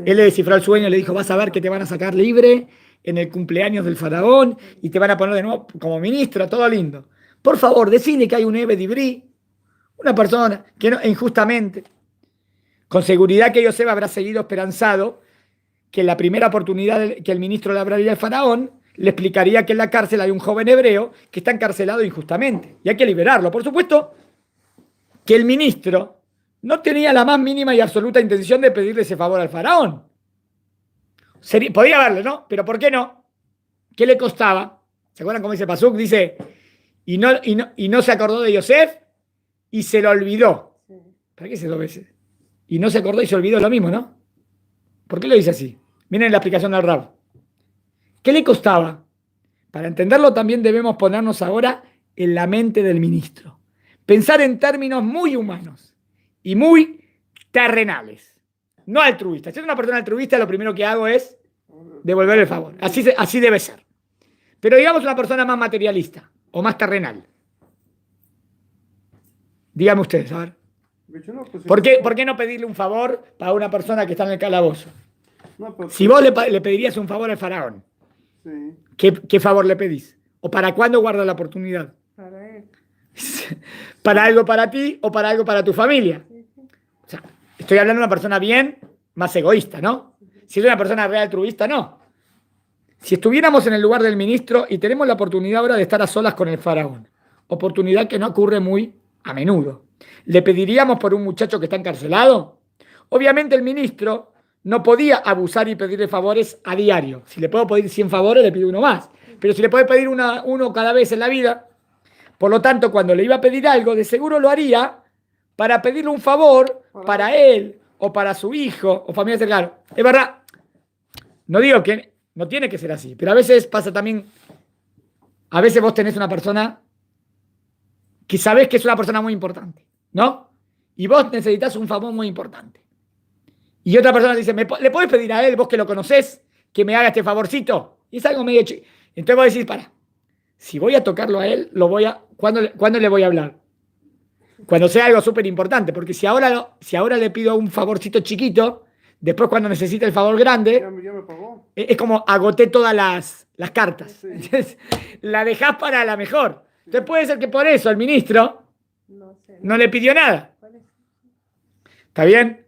Él le descifró el sueño y le dijo, vas a ver que te van a sacar libre en el cumpleaños del faraón y te van a poner de nuevo como ministro, todo lindo. Por favor, decile que hay un Eved Ivri, una persona que no, injustamente. Con seguridad que Yosef habrá seguido esperanzado que en la primera oportunidad que el ministro le hablaría al faraón, le explicaría que en la cárcel hay un joven hebreo que está encarcelado injustamente y hay que liberarlo. Por supuesto que el ministro no tenía la más mínima y absoluta intención de pedirle ese favor al faraón. Podía haberle, ¿no? Pero ¿por qué no? ¿Qué le costaba? ¿Se acuerdan cómo dice Pasuk? Dice, y no se acordó de Yosef y se lo olvidó. ¿Para qué dice dos veces? Y no se acordó y se olvidó lo mismo, ¿no? ¿Por qué lo dice así? Miren la explicación del Rab. ¿Qué le costaba? Para entenderlo también debemos ponernos ahora en la mente del ministro. Pensar en términos muy humanos. y muy terrenales, no altruistas. Si es una persona altruista, lo primero que hago es devolver el favor. Así debe ser. Pero digamos una persona más materialista o más terrenal. Díganme ustedes, a ver. No, pues, ¿Por qué no pedirle un favor para una persona que está en el calabozo? no, pues, Si vos le pedirías un favor al faraón, sí, ¿qué favor le pedís? ¿O para cuándo guardas la oportunidad? Para él. ¿Para algo para ti o para algo para tu familia? O sea, estoy hablando de una persona bien más egoísta, ¿no? Si es una persona real altruista, no. Si estuviéramos en el lugar del ministro y tenemos la oportunidad ahora de estar a solas con el faraón, oportunidad que no ocurre muy a menudo, ¿le pediríamos por un muchacho que está encarcelado? Obviamente el ministro no podía abusar y pedirle favores a diario. Si le puedo pedir 100 favores, le pido uno más. Pero si le puede pedir uno cada vez en la vida, por lo tanto, cuando le iba a pedir algo, de seguro lo haría para pedirle un favor para él o para su hijo o familia cercana. Es verdad, no digo que no tiene que ser así, pero a veces pasa también, a veces vos tenés una persona que sabés que es una persona muy importante, ¿no? Y vos necesitas un favor muy importante. Y otra persona dice, ¿le podés pedir a él, vos que lo conocés, que me haga este favorcito? Y es algo medio chico. Entonces vos decís, para, si voy a tocarlo a él, ¿cuándo le voy a hablar? Cuando sea algo súper importante, porque si ahora le pido un favorcito chiquito, después cuando necesite el favor grande, ya me pagó. es como agoté todas las cartas. Sí. Entonces, la dejás para la mejor. Entonces puede ser que por eso el ministro No sé. no le pidió nada. ¿Cuál es? ¿Está bien?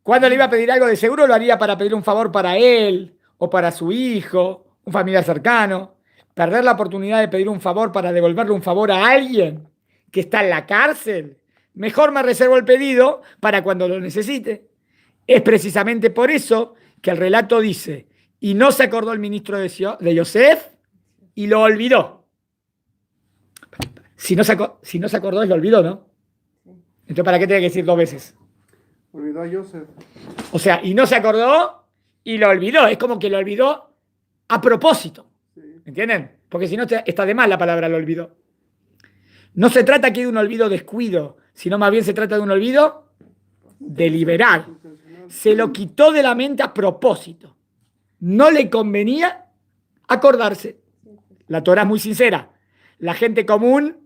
Cuando le iba a pedir algo, de seguro lo haría para pedir un favor para él o para su hijo, un familiar cercano. Perder la oportunidad de pedir un favor para devolverle un favor a alguien que está en la cárcel. Mejor me reservo el pedido para cuando lo necesite. Es precisamente por eso que el relato dice, y no se acordó el ministro de Yosef y lo olvidó. Si no se acordó, lo olvidó, ¿no? Entonces, ¿para qué tiene que decir 2 veces? Olvidó a Joseph. O sea, y no se acordó y lo olvidó. Es como que lo olvidó a propósito. Sí. ¿Entienden? Porque si no está de más la palabra lo olvidó. No se trata aquí de un olvido descuido, sino más bien se trata de un olvido deliberado. Se lo quitó de la mente a propósito. No le convenía acordarse. La Torá es muy sincera. La gente común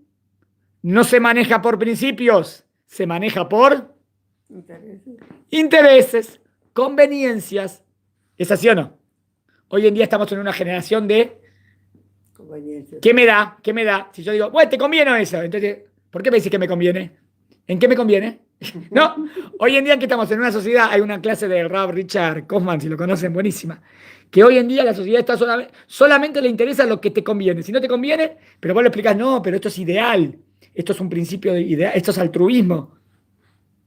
no se maneja por principios, se maneja por intereses, conveniencias. ¿Es así o no? Hoy en día estamos en una generación de ¿qué me da? ¿Qué me da? Si yo digo, bueno, ¿te conviene eso? Entonces, ¿por qué me decís que me conviene? ¿En qué me conviene? No, hoy en día que estamos en una sociedad, hay una clase del Rav Richard Kaufman, si lo conocen, buenísima, que hoy en día la sociedad está solamente le interesa lo que te conviene. Si no te conviene, pero vos le explicás, no, pero esto es ideal, esto es un principio de ideal, esto es altruismo.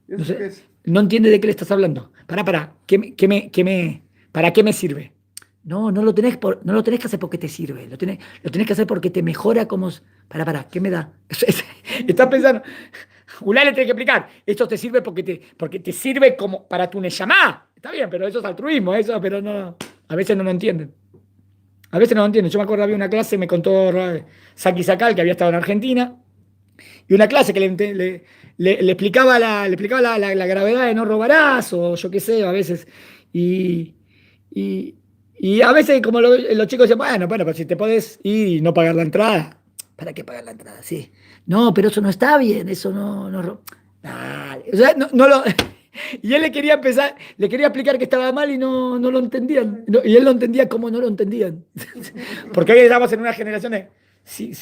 ¿Eso No sé, qué es? no entiende de qué le estás hablando. ¿Para qué me sirve? No lo tenés que hacer porque te sirve. Lo tenés que hacer porque te mejora como... ¿qué me da? Estás pensando... Ulá le tenés que explicar. Esto te sirve porque te sirve como para tu neyamá. Está bien, pero eso es altruismo, pero no... A veces no lo entienden. Yo me acuerdo, había una clase, me contó Saki Sakal, que había estado en Argentina, y una clase que le explicaba la gravedad de no robarás, o yo qué sé, a veces. Y a veces, como los chicos dicen, bueno, pero si te podés ir y no pagar la entrada. ¿Para qué pagar la entrada? Sí. No, pero eso no está bien, eso no. Dale. O sea, no lo. Y él le quería explicar que estaba mal y no lo entendían. Y él lo entendía como no lo entendían. Porque hoy estamos en una generación de. Sí,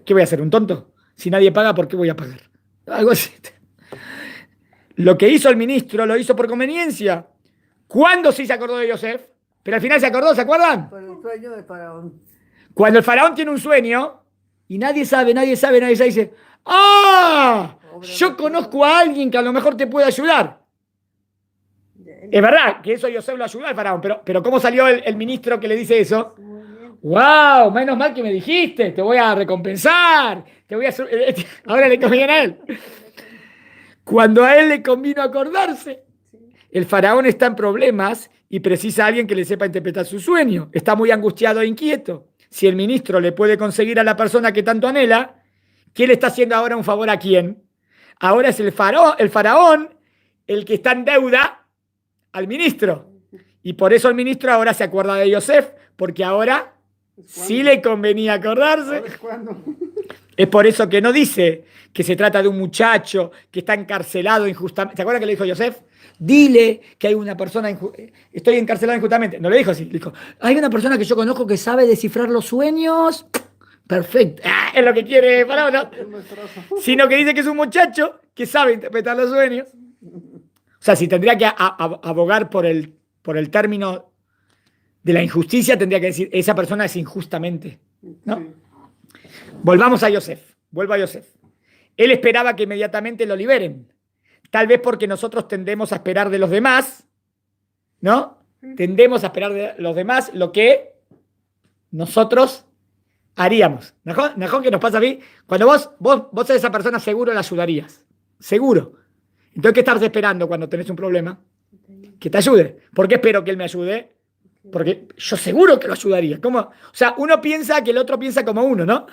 ¿qué voy a hacer? ¿Un tonto? Si nadie paga, ¿por qué voy a pagar? Algo así. Lo que hizo el ministro lo hizo por conveniencia. ¿Cuándo sí se acordó de Yosef? Pero al final se acordó, ¿se acuerdan? Por el sueño del faraón. Cuando el faraón tiene un sueño y nadie sabe, dice, ¡ah! Yo conozco a alguien que a lo mejor te puede ayudar. Es verdad que eso Yosef lo ayudó al faraón, pero ¿cómo salió el ministro que le dice eso? ¡Wow! Menos mal que me dijiste, te voy a recompensar, ahora le conviene a él. Cuando a él le convino acordarse, el faraón está en problemas y precisa a alguien que le sepa interpretar su sueño. Está muy angustiado e inquieto. Si el ministro le puede conseguir a la persona que tanto anhela, ¿qué le está haciendo ahora un favor a quién? Ahora es el faraón el que está en deuda al ministro. Y por eso el ministro ahora se acuerda de Yosef, porque ahora sí le convenía acordarse. ¿Sabes cuándo? Es por eso que no dice que se trata de un muchacho que está encarcelado injustamente. ¿Se acuerdan que le dijo Yosef? Dile que hay una persona, estoy encarcelado injustamente. No le dijo así, le dijo, hay una persona que yo conozco que sabe descifrar los sueños. Perfecto. Es lo que quiere Faraón, ¿no? Sino que dice que es un muchacho que sabe interpretar los sueños. O sea, si tendría que abogar por el término de la injusticia, tendría que decir, esa persona es injustamente, ¿no? Sí. Volvamos a Yosef. Vuelvo a Yosef. Él esperaba que inmediatamente lo liberen. Tal vez porque nosotros tendemos a esperar de los demás, ¿no? Tendemos a esperar de los demás lo que nosotros haríamos. ¿Najón que nos pasa a mí? Cuando vos sos esa persona, seguro la ayudarías. Seguro. Entonces, ¿qué estás esperando cuando tenés un problema? Que te ayude. ¿Por qué espero que él me ayude? Porque yo seguro que lo ayudaría. ¿Cómo? O sea, uno piensa que el otro piensa como uno, ¿no?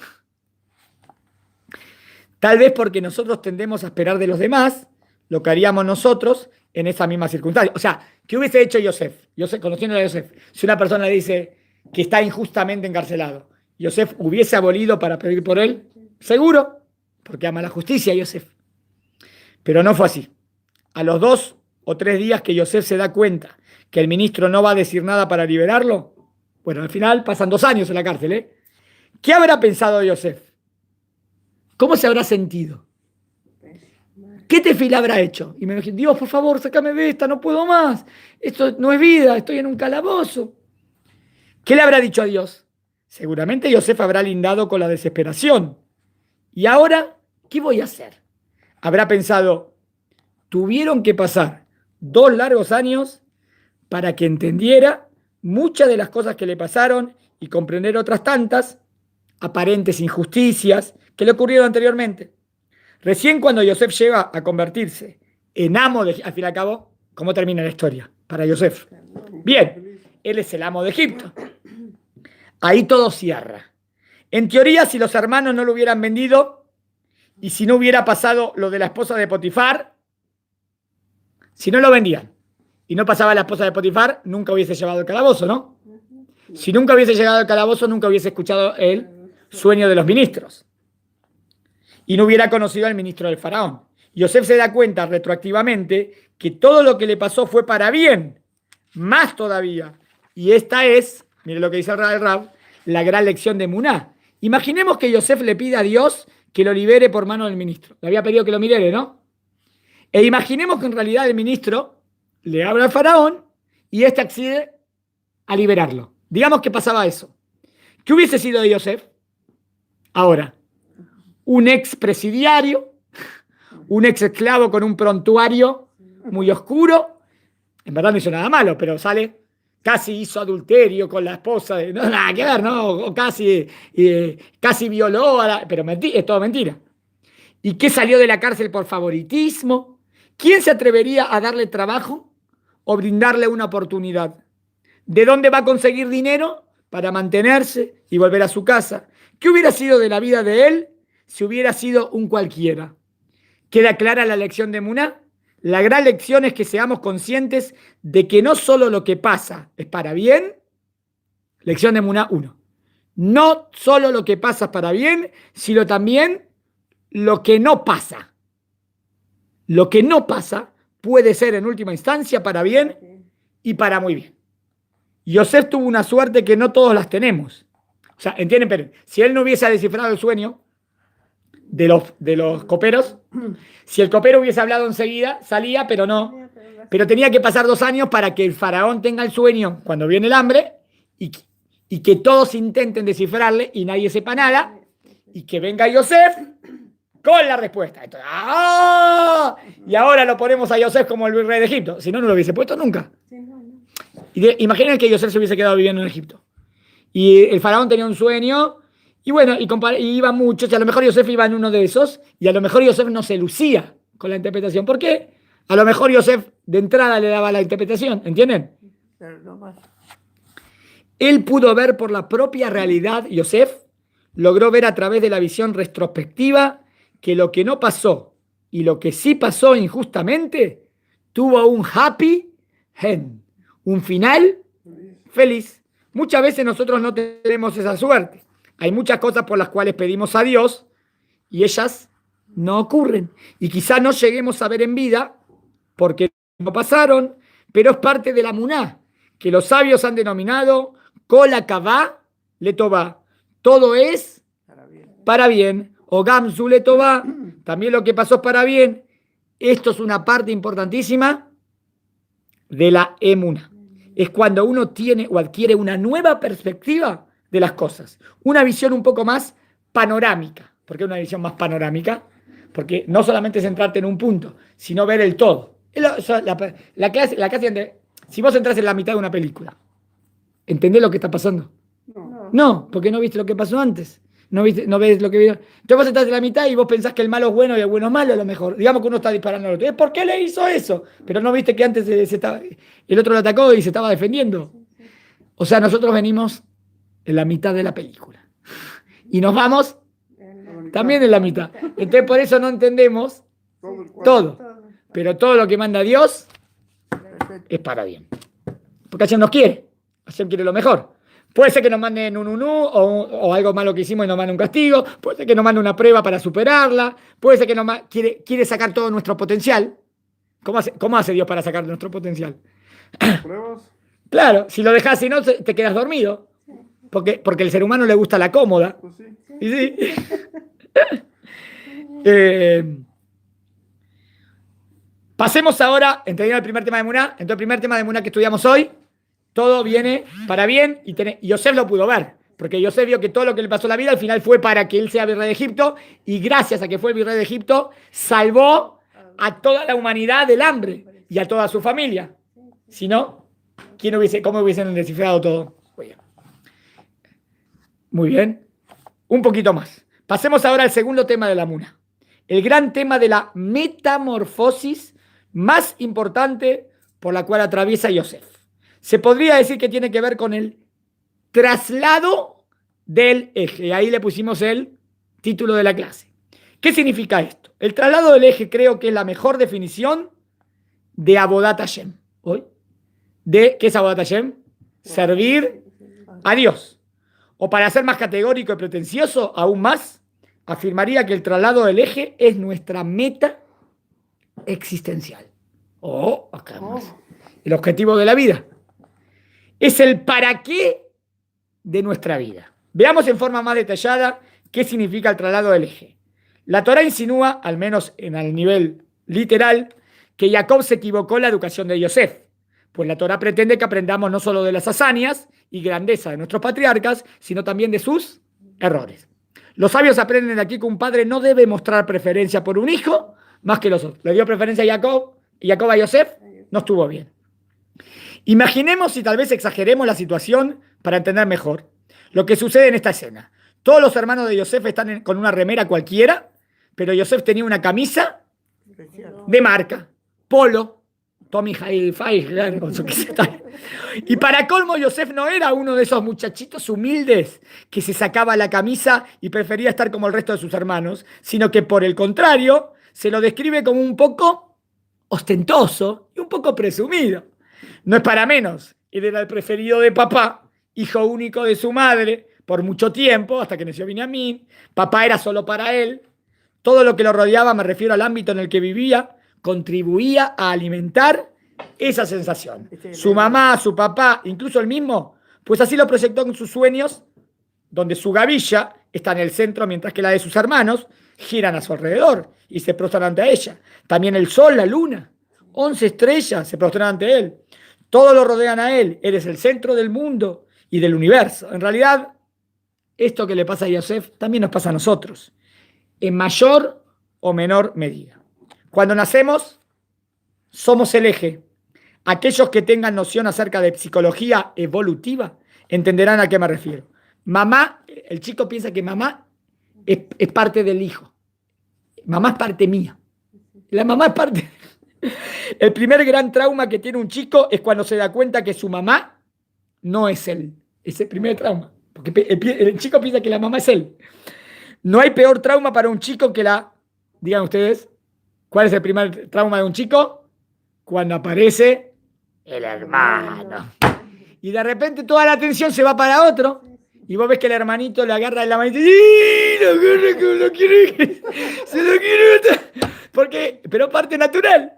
Tal vez porque nosotros tendemos a esperar de los demás lo que haríamos nosotros en esa misma circunstancia. O sea, ¿qué hubiese hecho Yosef? Conociendo a Yosef, si una persona le dice que está injustamente encarcelado, ¿Yosef hubiese abolido para pedir por él? Seguro, porque ama la justicia Yosef. Pero no fue así. A los 2 o 3 días que Yosef se da cuenta que el ministro no va a decir nada para liberarlo, bueno, al final pasan 2 años en la cárcel, ¿eh? ¿Qué habrá pensado Yosef? ¿Cómo se habrá sentido? ¿Qué tefila habrá hecho? Y me imagino, Dios, por favor, sácame de esta, no puedo más. Esto no es vida, estoy en un calabozo. ¿Qué le habrá dicho a Dios? Seguramente Yosef habrá lindado con la desesperación. ¿Y ahora qué voy a hacer? Habrá pensado, tuvieron que pasar 2 largos años para que entendiera muchas de las cosas que le pasaron y comprender otras tantas aparentes injusticias que le ocurrieron anteriormente. Recién cuando Yosef llega a convertirse en amo de Egipto, al fin y al cabo, ¿cómo termina la historia para Yosef? Bien, él es el amo de Egipto. Ahí todo cierra. En teoría, si los hermanos no lo hubieran vendido y si no hubiera pasado lo de la esposa de Potifar, si no lo vendían y no pasaba la esposa de Potifar, nunca hubiese llevado el calabozo, ¿no? Si nunca hubiese llegado al calabozo, nunca hubiese escuchado el sueño de los ministros. Y no hubiera conocido al ministro del faraón. Yosef se da cuenta retroactivamente que todo lo que le pasó fue para bien, más todavía. Y esta es, mire lo que dice el Rab, la gran lección de Muná. Imaginemos que Yosef le pide a Dios que lo libere por mano del ministro. Le había pedido que lo libere, ¿no? E imaginemos que en realidad el ministro le habla al faraón y éste accede a liberarlo. Digamos que pasaba eso. ¿Qué hubiese sido de Yosef? Ahora, un ex presidiario, un ex esclavo con un prontuario muy oscuro. En verdad no hizo nada malo, pero sale, casi hizo adulterio con la esposa. No, nada que ver, ¿no? O casi violó pero es todo mentira. ¿Y qué salió de la cárcel por favoritismo? ¿Quién se atrevería a darle trabajo o brindarle una oportunidad? ¿De dónde va a conseguir dinero para mantenerse y volver a su casa? ¿Qué hubiera sido de la vida de él si hubiera sido un cualquiera? ¿Queda clara la lección de Muná? La gran lección es que seamos conscientes de que no solo lo que pasa es para bien. Lección de Muná 1. No solo lo que pasa es para bien, sino también lo que no pasa. Lo que no pasa puede ser en última instancia para bien y para muy bien. Yosef tuvo una suerte que no todos las tenemos. O sea, entienden, pero si él no hubiese descifrado el sueño de los coperos, si el copero hubiese hablado enseguida, salía, pero no. Pero tenía que pasar 2 años para que el faraón tenga el sueño cuando viene el hambre y que todos intenten descifrarle y nadie sepa nada y que venga Yosef con la respuesta. Entonces, ¡ah! Y ahora lo ponemos a Yosef como el rey de Egipto. Si no, no lo hubiese puesto nunca. Imaginen que Yosef se hubiese quedado viviendo en Egipto. Y el faraón tenía un sueño, y bueno, y iban muchos, y a lo mejor Yosef iba en uno de esos, y a lo mejor Yosef no se lucía con la interpretación. ¿Por qué? A lo mejor Yosef de entrada le daba la interpretación, ¿entienden? Él pudo ver por la propia realidad, Yosef logró ver a través de la visión retrospectiva que lo que no pasó y lo que sí pasó injustamente tuvo un happy end, un final feliz. Muchas veces nosotros no tenemos esa suerte. Hay muchas cosas por las cuales pedimos a Dios y ellas no ocurren. Y quizá no lleguemos a ver en vida porque no pasaron, pero es parte de la muná, que los sabios han denominado Kol hakavá letová. Todo es para bien. O Gamzu letová, también lo que pasó es para bien. Esto es una parte importantísima de la emuná. Es cuando uno tiene o adquiere una nueva perspectiva de las cosas. Una visión un poco más panorámica. ¿Por qué una visión más panorámica? Porque no solamente centrarte en un punto, sino ver el todo. La clase donde, si vos entras en la mitad de una película, ¿entendés lo que está pasando? No, porque no viste lo que pasó antes. No ves lo que vio. Entonces vos estás en la mitad y vos pensás que el malo es bueno y el bueno es malo a lo mejor. Digamos que uno está disparando al otro. ¿Por qué le hizo eso? Pero no viste que antes el otro lo atacó y se estaba defendiendo. O sea, nosotros venimos en la mitad de la película. Y nos vamos también en la mitad. Entonces por eso no entendemos todo. Pero todo lo que manda Dios es para bien. Porque Hashem nos quiere. Hashem quiere lo mejor. Puede ser que nos manden un o algo malo que hicimos y nos mande un castigo. Puede ser que nos mande una prueba para superarla. Puede ser que quiere sacar todo nuestro potencial. ¿Cómo hace Dios para sacar nuestro potencial? ¿Pruebas? Claro, si lo dejas así, no te quedas dormido. Porque el ser humano le gusta la cómoda. Pues sí. Y sí. Pasemos ahora, entendiendo el primer tema de Muná. Entonces, el primer tema de Muná que estudiamos hoy, todo viene para bien y Yosef lo pudo ver. Porque Yosef vio que todo lo que le pasó en la vida al final fue para que él sea virrey de Egipto y gracias a que fue el virrey de Egipto salvó a toda la humanidad del hambre y a toda su familia. Si no, ¿cómo hubiesen descifrado todo? Muy bien. Un poquito más. Pasemos ahora al segundo tema de la Muna. El gran tema de la metamorfosis más importante por la cual atraviesa Yosef. Se podría decir que tiene que ver con el traslado del eje. Ahí le pusimos el título de la clase. ¿Qué significa esto? El traslado del eje creo que es la mejor definición de Avodat Hashem. ¿Qué es Avodat Hashem? Servir a Dios. O para ser más categórico y pretencioso, aún más, afirmaría que el traslado del eje es nuestra meta existencial. Acá más. El objetivo de la vida. Es el para qué de nuestra vida. Veamos en forma más detallada qué significa el traslado del eje. La Torá insinúa, al menos en el nivel literal, que Jacob se equivocó en la educación de Yosef. Pues la Torá pretende que aprendamos no solo de las hazañas y grandeza de nuestros patriarcas, sino también de sus errores. Los sabios aprenden aquí que un padre no debe mostrar preferencia por un hijo más que los otros. Le dio preferencia a Jacob y Jacob a Yosef, no estuvo bien. Imaginemos y tal vez exageremos la situación para entender mejor lo que sucede en esta escena. Todos los hermanos de Yosef están con una remera cualquiera, pero Yosef tenía una camisa de marca, polo, Tommy Hilfiger, con su tal. Y para colmo, Yosef no era uno de esos muchachitos humildes que se sacaba la camisa y prefería estar como el resto de sus hermanos, sino que por el contrario, se lo describe como un poco ostentoso y un poco presumido. No es para menos, él era el preferido de papá, hijo único de su madre, por mucho tiempo, hasta que nació Binyamin. Papá era solo para él. Todo lo que lo rodeaba, me refiero al ámbito en el que vivía, contribuía a alimentar esa sensación. Su mamá, su papá, incluso él mismo, pues así lo proyectó en sus sueños, donde su gavilla está en el centro, mientras que la de sus hermanos giran a su alrededor y se prostran ante ella. También el sol, la luna, 11 estrellas se prostran ante él. Todos lo rodean a él. Él es el centro del mundo y del universo. En realidad, esto que le pasa a Yosef también nos pasa a nosotros, en mayor o menor medida. Cuando nacemos, somos el eje. Aquellos que tengan noción acerca de psicología evolutiva entenderán a qué me refiero. Mamá, el chico piensa que mamá es parte del hijo. Mamá es parte mía. La mamá es parte. El primer gran trauma que tiene un chico es cuando se da cuenta que su mamá no es él. Es el primer trauma. Porque el chico piensa que la mamá es él. No hay peor trauma para un chico que digan ustedes, ¿Cuál es el primer trauma de un chico? Cuando aparece el hermano. Y de repente toda la atención se va para otro. Y vos ves que el hermanito le agarra de la manita y dice, ¡sí! Lo agarra como lo quiere, se lo quiere matar. Porque, pero parte natural.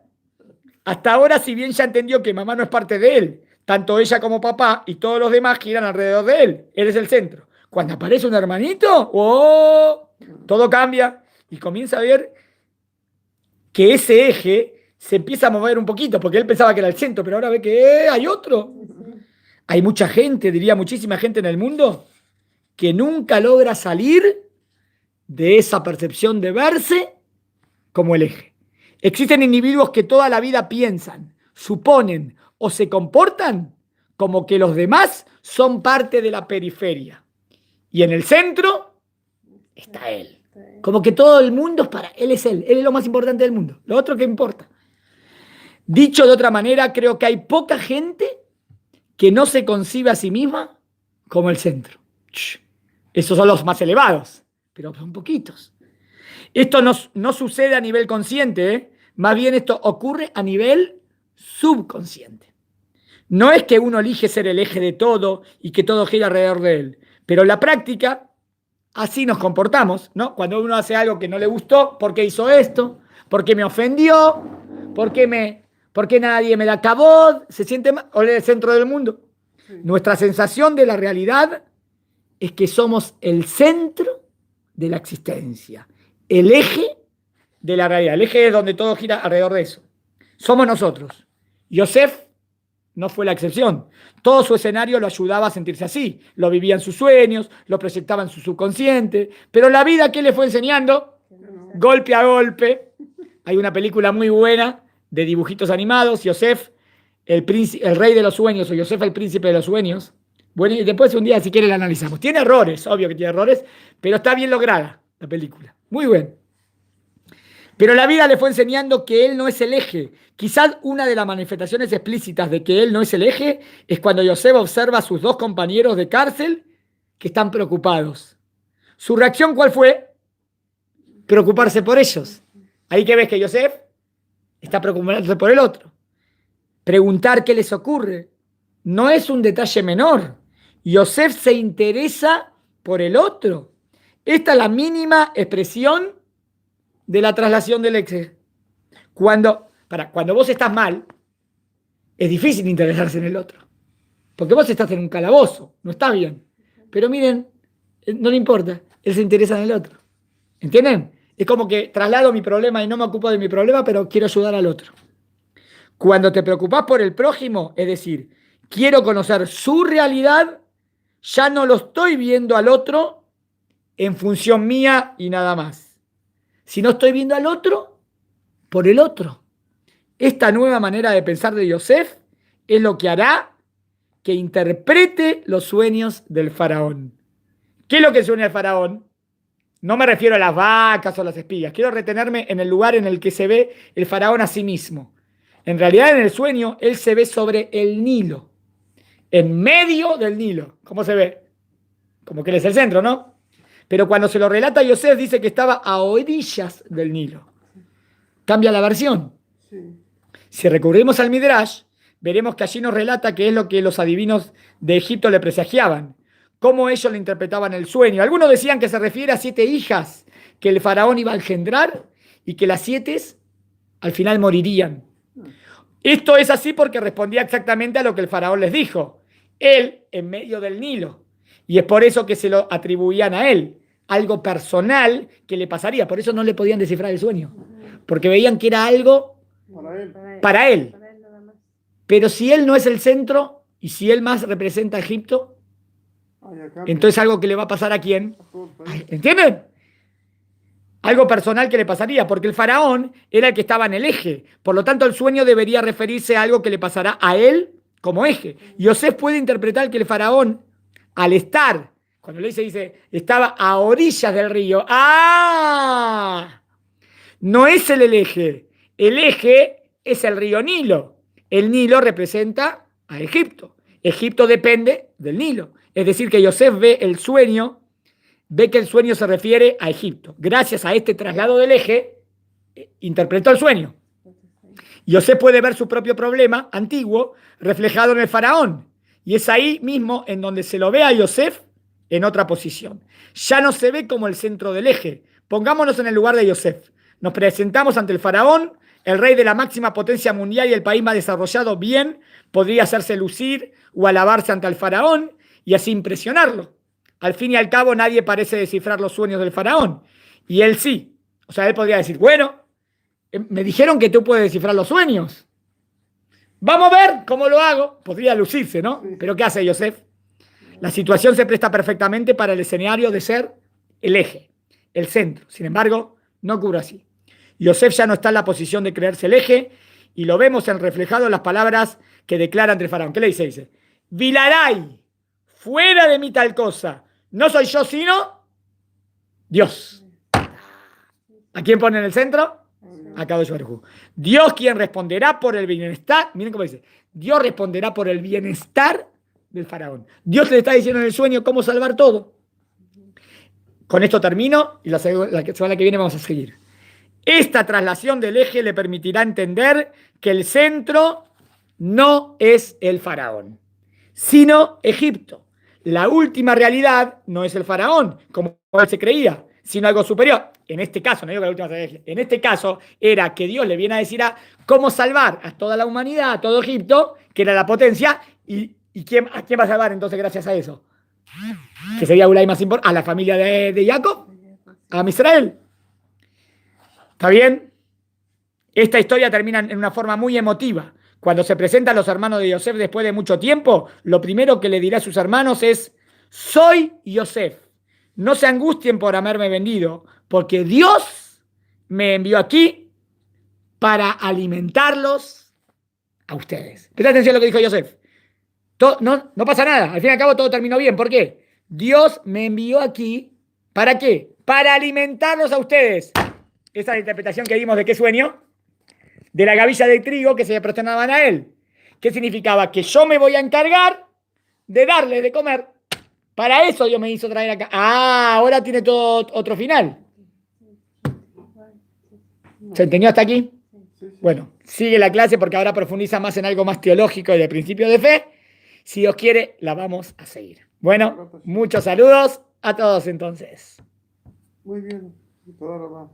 Hasta ahora, si bien ya entendió que mamá no es parte de él, tanto ella como papá y todos los demás giran alrededor de él. Él es el centro. Cuando aparece un hermanito, ¡oh! Todo cambia y comienza a ver que ese eje se empieza a mover un poquito, porque él pensaba que era el centro, pero ahora ve que hay otro. Hay mucha gente, diría muchísima gente en el mundo, que nunca logra salir de esa percepción de verse como el eje. Existen individuos que toda la vida piensan, suponen o se comportan como que los demás son parte de la periferia. Y en el centro está él. Como que todo el mundo es para él, es lo más importante del mundo. Lo otro que importa. Dicho de otra manera, creo que hay poca gente que no se concibe a sí misma como el centro. Esos son los más elevados, pero son poquitos. Esto no sucede a nivel consciente, ¿eh? Más bien esto ocurre a nivel subconsciente. No es que uno elige ser el eje de todo y que todo gira alrededor de él, pero en la práctica así nos comportamos, ¿no? Cuando uno hace algo que no le gustó, ¿por qué hizo esto? ¿Por qué me ofendió? ¿Por qué nadie me da cabod? ¿Se siente mal? ¿O es el centro del mundo? Nuestra sensación de la realidad es que somos el centro de la existencia, el eje de la realidad. El eje es donde todo gira alrededor de eso. Somos nosotros. Yosef no fue la excepción. Todo su escenario lo ayudaba a sentirse así. Lo vivía en sus sueños, lo proyectaba en su subconsciente. Pero la vida, ¿qué le fue enseñando? Golpe a golpe. Hay una película muy buena de dibujitos animados, Yosef, el rey de los sueños, o Yosef, el príncipe de los sueños. Bueno, y después un día, si quieren, la analizamos. Tiene errores, obvio que tiene errores, pero está bien lograda la película. Muy bien. Pero la vida le fue enseñando que él no es el eje. Quizás una de las manifestaciones explícitas de que él no es el eje es cuando Yosef observa a sus dos compañeros de cárcel que están preocupados. ¿Su reacción cuál fue? Preocuparse por ellos. Ahí que ves que Yosef está preocupándose por el otro. Preguntar qué les ocurre. No es un detalle menor. Yosef se interesa por el otro. Esta es la mínima expresión de la traslación del eje. Cuando vos estás mal, es difícil interesarse en el otro. Porque vos estás en un calabozo, no está bien. Pero miren, no le importa, él se interesa en el otro. ¿Entienden? Es como que traslado mi problema y no me ocupo de mi problema, pero quiero ayudar al otro. Cuando te preocupás por el prójimo, es decir, quiero conocer su realidad, ya no lo estoy viendo al otro en función mía y nada más. Si no estoy viendo al otro, por el otro. Esta nueva manera de pensar de Yosef es lo que hará que interprete los sueños del faraón. ¿Qué es lo que sueña el faraón? No me refiero a las vacas o las espigas. Quiero retenerme en el lugar en el que se ve el faraón a sí mismo. En realidad, en el sueño, él se ve sobre el Nilo. En medio del Nilo. ¿Cómo se ve? Como que él es el centro, ¿no? Pero cuando se lo relata Yosef, dice que estaba a orillas del Nilo. Cambia la versión. Sí. Si recurrimos al Midrash, veremos que allí nos relata qué es lo que los adivinos de Egipto le presagiaban, cómo ellos le interpretaban el sueño. Algunos decían que se refiere a 7 hijas que el faraón iba a engendrar y que las 7 al final morirían. Esto es así porque respondía exactamente a lo que el faraón les dijo. Él en medio del Nilo. Y es por eso que se lo atribuían a él. Algo personal que le pasaría. Por eso no le podían descifrar el sueño. Porque veían que era algo para él. nada más. Pero si él no es el centro y si él más representa a Egipto, entonces algo que le va a pasar a quién. ¿Entienden? Algo personal que le pasaría, porque el faraón era el que estaba en el eje. Por lo tanto, el sueño debería referirse a algo que le pasará a él como eje. Yosef puede interpretar que el faraón, al estar, cuando le dice, estaba a orillas del río. ¡Ah! No es el eje. El eje es el río Nilo. El Nilo representa a Egipto. Egipto depende del Nilo. Es decir, que Yosef ve que el sueño se refiere a Egipto. Gracias a este traslado del eje, interpretó el sueño. Yosef puede ver su propio problema antiguo reflejado en el faraón. Y es ahí mismo en donde se lo ve a Yosef en otra posición. Ya no se ve como el centro del eje. Pongámonos en el lugar de Yosef. Nos presentamos ante el faraón, el rey de la máxima potencia mundial y el país más desarrollado. Bien, podría hacerse lucir o alabarse ante el faraón y así impresionarlo. Al fin y al cabo, nadie parece descifrar los sueños del faraón. Y él sí. O sea, él podría decir, bueno, me dijeron que tú puedes descifrar los sueños. Vamos a ver cómo lo hago. Podría lucirse, ¿no? Pero ¿qué hace Yosef? La situación se presta perfectamente para el escenario de ser el eje, el centro. Sin embargo, no ocurre así. Yosef ya no está en la posición de creerse el eje y lo vemos en reflejado en las palabras que declara ante el faraón. ¿Qué le dice? Dice, Vilaray, fuera de mí tal cosa. No soy yo, sino Dios. ¿A quién pone en el centro? A Kadosh Baruj Hu. Dios quien responderá por el bienestar. Miren cómo dice. Dios responderá por el bienestar del faraón. Dios le está diciendo en el sueño cómo salvar todo. Con esto termino y la semana que viene vamos a seguir. Esta traslación del eje le permitirá entender que el centro no es el faraón, sino Egipto. La última realidad no es el faraón, como él se creía, sino algo superior. En este caso, no digo que la última realidad, en este caso era que Dios le viene a decir a cómo salvar a toda la humanidad, a todo Egipto, que era la potencia, y a quién va a salvar entonces gracias a eso. Que sería Ulay más importante, a la familia de Jacob, a Israel. ¿Está bien? Esta historia termina en una forma muy emotiva. Cuando se presentan los hermanos de Yosef después de mucho tiempo, lo primero que le dirá a sus hermanos es, soy Yosef. No se angustien por haberme vendido, porque Dios me envió aquí para alimentarlos a ustedes. Presta atención a lo que dijo Yosef. No pasa nada. Al fin y al cabo todo terminó bien. ¿Por qué? Dios me envió aquí. ¿Para qué? Para alimentarlos a ustedes. Esa es la interpretación que dimos de qué sueño. De la gavilla de trigo que se prosternaban a él. ¿Qué significaba? Que yo me voy a encargar de darle de comer. Para eso Dios me hizo traer acá. Ah, ahora tiene todo otro final. ¿Se entendió hasta aquí? Bueno, sigue la clase porque ahora profundiza más en algo más teológico y de principio de fe. Si Dios quiere, la vamos a seguir. Bueno, muchos saludos a todos entonces. Muy bien. Toda la